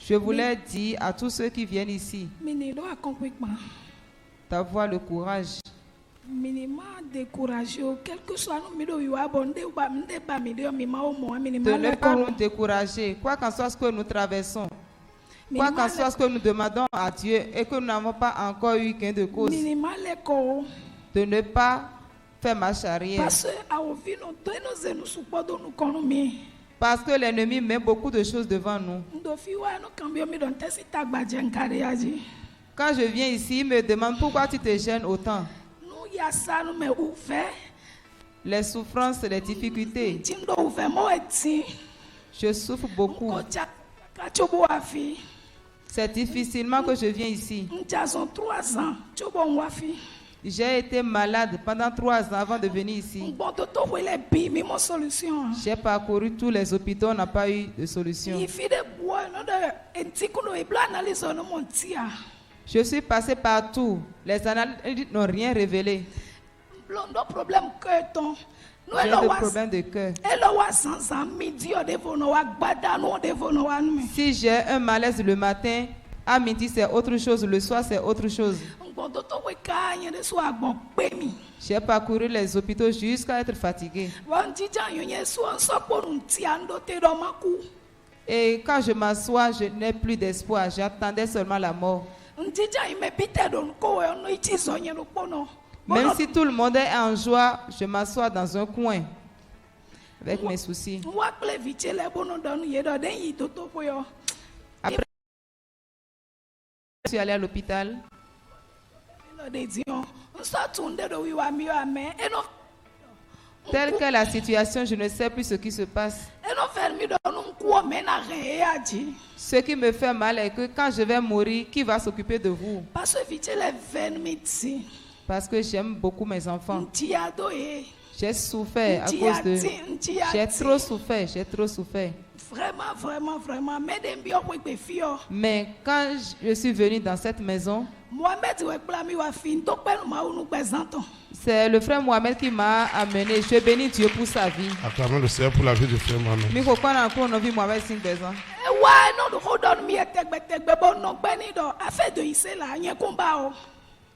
je voulais dire à tous ceux qui viennent ici d'avoir le courage. De ne pas nous décourager, quoi qu'en soit ce que nous traversons, quoi qu'en soit ce que nous demandons à Dieu et que nous n'avons pas encore eu gain de cause, de ne pas faire marche arrière. Parce que l'ennemi met beaucoup de choses devant nous. Quand je viens ici, il me demande pourquoi tu te gênes autant. Les souffrances, les difficultés. Je souffre beaucoup. C'est difficilement que je viens ici. J'ai été malade pendant 3 ans avant de venir ici. J'ai parcouru tous les hôpitaux, on n'a pas eu de solution. Je suis passé partout. Les analyses n'ont rien révélé. J'ai des problèmes de cœur. Si j'ai un malaise le matin, à midi c'est autre chose, le soir c'est autre chose. J'ai parcouru les hôpitaux jusqu'à être fatigué. Et quand je m'assois, je n'ai plus d'espoir. J'attendais seulement la mort. Même si tout le monde est en joie, je m'assois dans un coin avec mes soucis. Après, je suis allée à l'hôpital. Telle que la situation, je ne sais plus ce qui se passe. Ce qui me fait mal est que quand je vais mourir, qui va s'occuper de vous? Parce que j'aime beaucoup mes enfants. J'ai souffert à cause de... J'ai trop souffert. Vraiment. Mais quand je suis venue dans cette maison, c'est le frère Mohamed qui m'a amené. Je bénis Dieu pour sa vie. Acclamons le Seigneur pour la vie du frère Mohamed.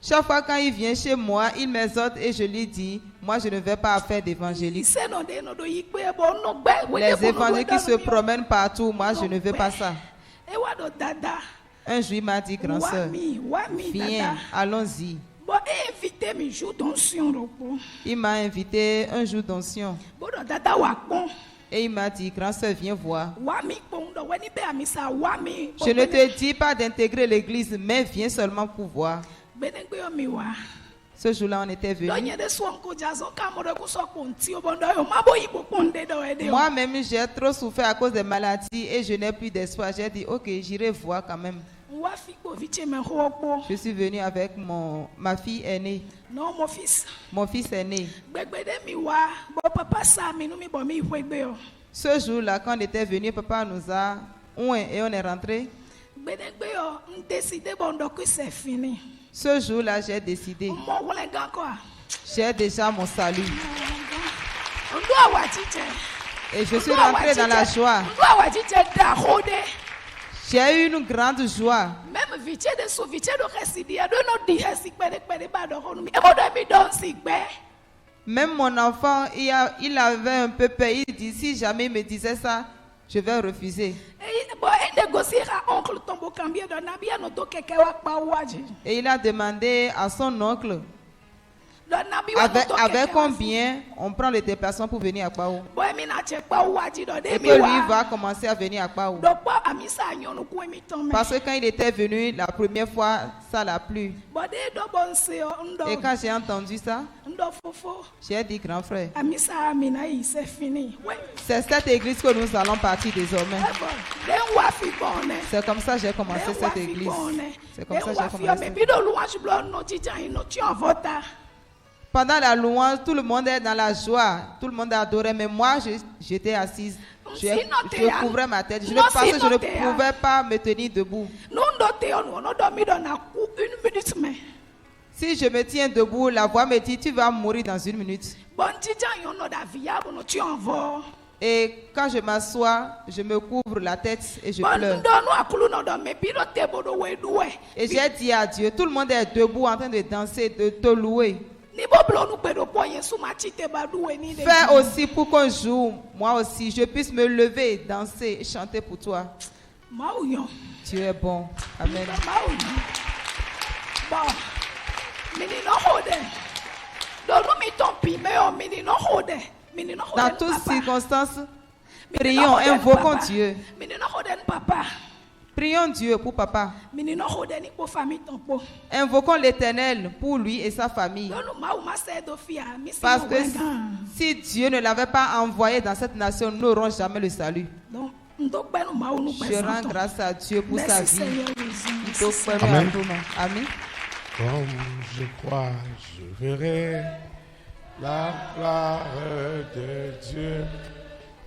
Chaque fois quand il vient chez moi, il m'exhorte et je lui dis, moi je ne vais pas faire d'évangélisme. Les évangélistes qui se promènent partout, moi je ne veux pas ça. Un jour il m'a dit, grand soeur, viens, allons-y. Il m'a invité un jour d'onction. Et il m'a dit, grand soeur, viens voir. Je ne te dis pas d'intégrer l'église, mais viens seulement pour voir. Ce jour-là, on était venus. Moi-même, j'ai trop souffert à cause des maladies et je n'ai plus d'espoir. J'ai dit, ok, j'irai voir quand même. Je suis venue avec ma fille aînée. Non, mon fils. Mon fils aîné. Ce jour-là, quand on était venu, papa nous a ouin et on est rentré. Ce jour-là, j'ai décidé. J'ai déjà mon salut. Et je suis rentré dans la joie. J'ai eu une grande joie. Même mon enfant, il avait un peu peur. Il dit, si jamais il me disait ça, je vais refuser. Et il a demandé à son oncle avec combien on prend le déplacement pour venir à Kwao. Et que lui va commencer à venir à Kwao. Parce que quand il était venu la première fois, ça l'a plu. Et quand j'ai entendu ça, j'ai dit, grand frère, c'est cette église que nous allons partir désormais. C'est comme ça que j'ai commencé cette église. C'est comme ça que j'ai commencé. Pendant la louange, tout le monde est dans la joie. Tout le monde adorait. Mais moi, j'étais assise. Je couvrais ma tête. Parce que je ne pouvais pas me tenir debout. Si je me tiens debout, la voix me dit, tu vas mourir dans 1 minute. Et quand je m'assois, je me couvre la tête et je pleure. Et j'ai dit à Dieu, tout le monde est debout en train de danser, de te louer. Fais aussi pour qu'un jour, moi aussi, je puisse me lever, danser et chanter pour toi. Tu es bon. Amen. Dans toutes circonstances, prions, invoquons Dieu. Prions Dieu pour papa. Invoquons l'Éternel pour lui et sa famille. Parce que si Dieu ne l'avait pas envoyé dans cette nation, nous n'aurons jamais le salut. Je rends grâce à Dieu pour sa vie. Amen. Amen. Comme je crois, je verrai la gloire de Dieu,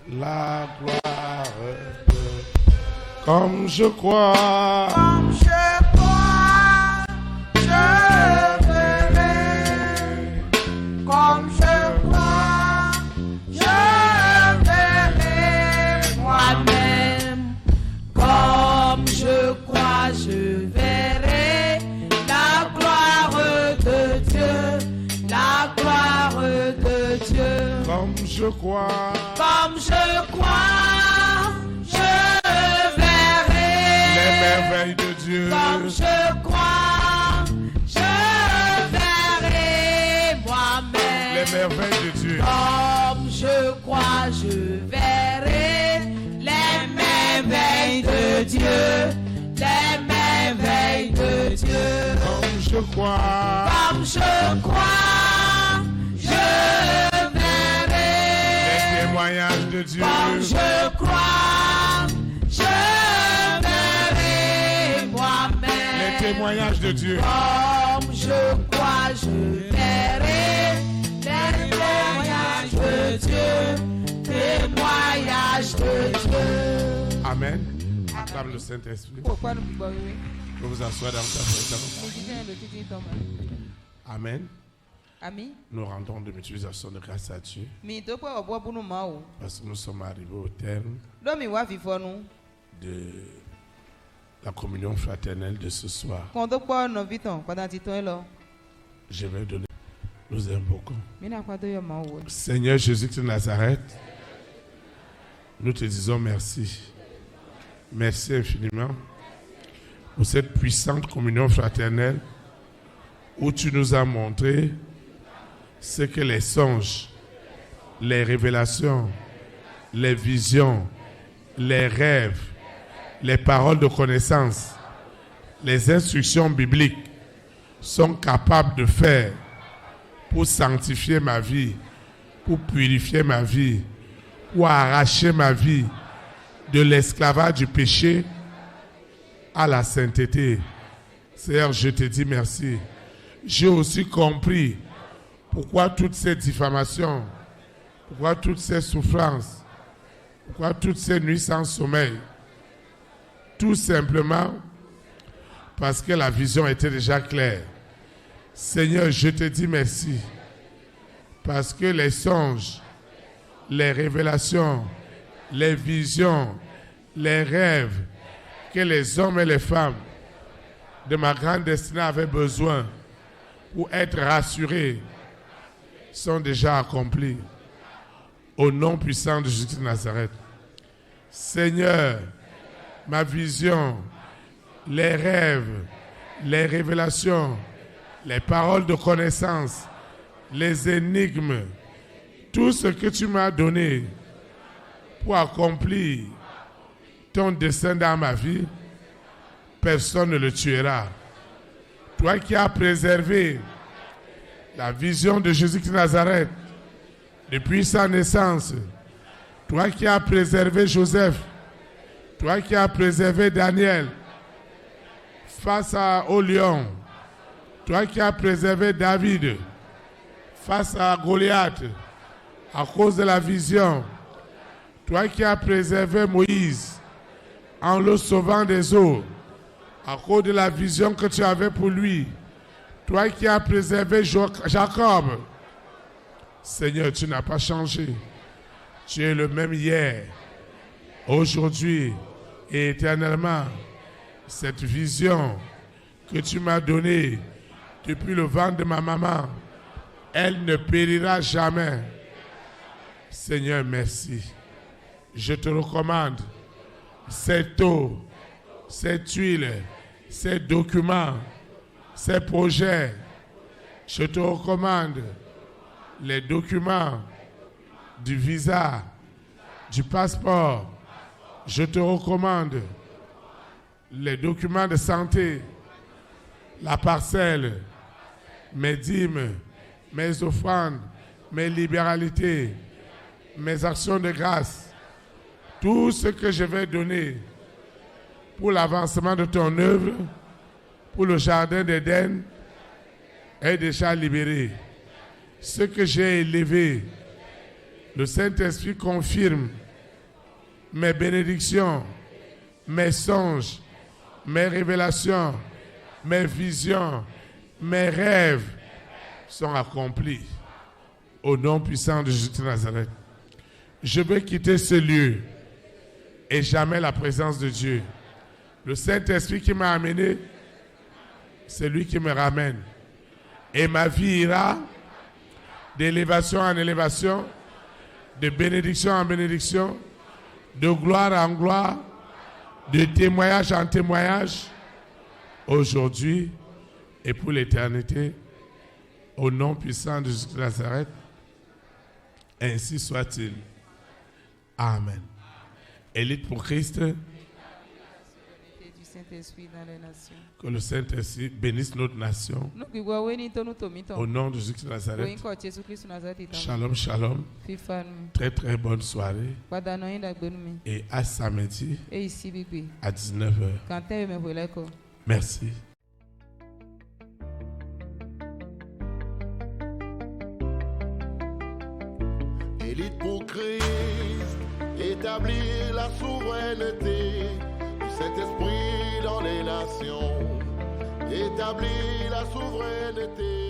la gloire de Dieu. Comme je crois, je verrai. Comme je crois, je verrai moi-même. Comme je crois, je verrai la gloire de Dieu, la gloire de Dieu. Comme je crois, je verrai les merveilles de Dieu. Comme je crois. merveilles de Dieu. Comme je crois, je verrai les merveilles de Dieu. Les merveilles de Dieu. Comme je crois, je verrai les témoignages de Dieu. Comme je crois, je verrai moi-même. Les témoignages de Dieu. Comme je crois, je verrai les témoignages de Dieu. Témoignages de Dieu. Amen. Acclame le Saint-Esprit. Pourquoi vous asseoir dans sa présence. Amen. Nous rendons de l'utilisation de grâce à Dieu. Parce que nous sommes arrivés au terme de la communion fraternelle de ce soir. Je vais donner. Nous invoquons. Seigneur Jésus-Christ de Nazareth, nous te disons merci. Merci infiniment pour cette puissante communion fraternelle où tu nous as montré ce que les songes, les révélations, les visions, les rêves, les paroles de connaissance, les instructions bibliques sont capables de faire pour sanctifier ma vie, pour purifier ma vie, pour arracher ma vie de l'esclavage du péché à la sainteté. Seigneur, je te dis merci. J'ai aussi compris pourquoi toutes ces diffamations, pourquoi toutes ces souffrances, pourquoi toutes ces nuits sans sommeil. Tout simplement parce que la vision était déjà claire. Seigneur, je te dis merci parce que les songes, les révélations, les visions, les rêves que les hommes et les femmes de ma grande destinée avaient besoin pour être rassurés sont déjà accomplis. Au nom puissant de Jésus de Nazareth. Seigneur, ma vision, les rêves, les révélations, les paroles de connaissance, les énigmes, tout ce que tu m'as donné pour accomplir ton dessein dans ma vie, personne ne le tuera. Toi qui as préservé la vision de Jésus de Nazareth depuis sa naissance, toi qui as préservé Joseph, toi qui as préservé Daniel face au lion, toi qui as préservé David face à Goliath à cause de la vision, toi qui as préservé Moïse en le sauvant des eaux, à cause de la vision que tu avais pour lui, toi qui as préservé Jacob, Seigneur, tu n'as pas changé. Tu es le même hier, aujourd'hui et éternellement. Cette vision que tu m'as donnée depuis le ventre de ma maman, elle ne périra jamais. Seigneur, merci. Je te recommande cette eau, cette huile, ces documents, ces projets. Je te recommande les documents du visa, du passeport. Je te recommande les documents de santé, la parcelle, mes dîmes, mes offrandes, mes libéralités, mes actions de grâce. Tout ce que je vais donner pour l'avancement de ton œuvre, pour le jardin d'Éden, est déjà libéré. Ce que j'ai élevé, le Saint-Esprit confirme mes bénédictions, mes songes, mes révélations, mes visions, mes rêves sont accomplis. Au nom puissant de Jésus de Nazareth. Je vais quitter ce lieu et jamais la présence de Dieu. Le Saint-Esprit qui m'a amené, c'est lui qui me ramène. Et ma vie ira d'élévation en élévation, de bénédiction en bénédiction, de gloire en gloire, de témoignage en témoignage, aujourd'hui et pour l'éternité, au nom puissant de Jésus de Nazareth. Ainsi soit-il. Amen. Élite pour Christ. Que le Saint-Esprit bénisse notre nation. Au nom de Jésus-Christ de Nazareth. Shalom, shalom. Très très bonne soirée. Et à samedi à 19h. Merci. Élite pour Christ, établir la souveraineté du Saint-Esprit dans les nations, établir la souveraineté.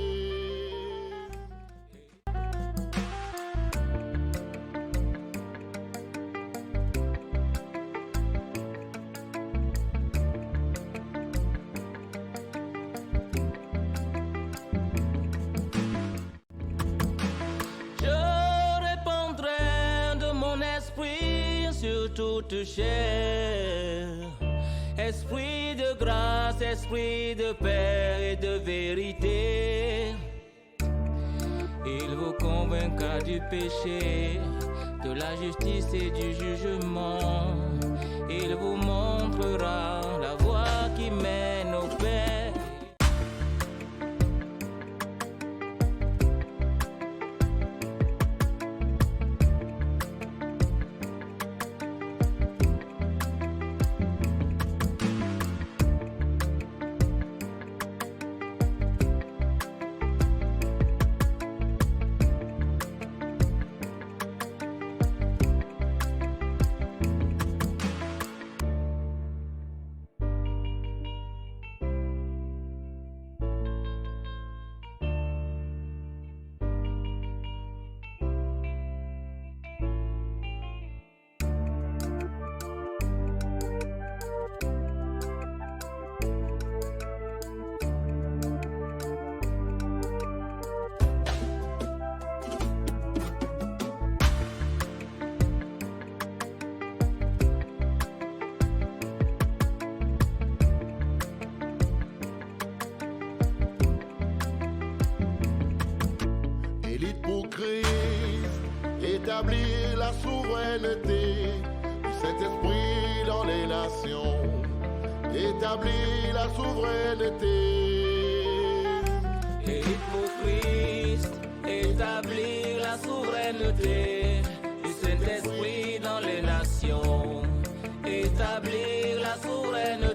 Toute chair, esprit de grâce, esprit de paix et de vérité, il vous convaincra du péché, de la justice et du jugement, il vous montrera la voie qui mène au Père. Établir la souveraineté du Saint-Esprit dans les nations, établir la souveraineté. Élite pour Christ, établir la souveraineté du Saint-Esprit dans les nations, établir la souveraineté.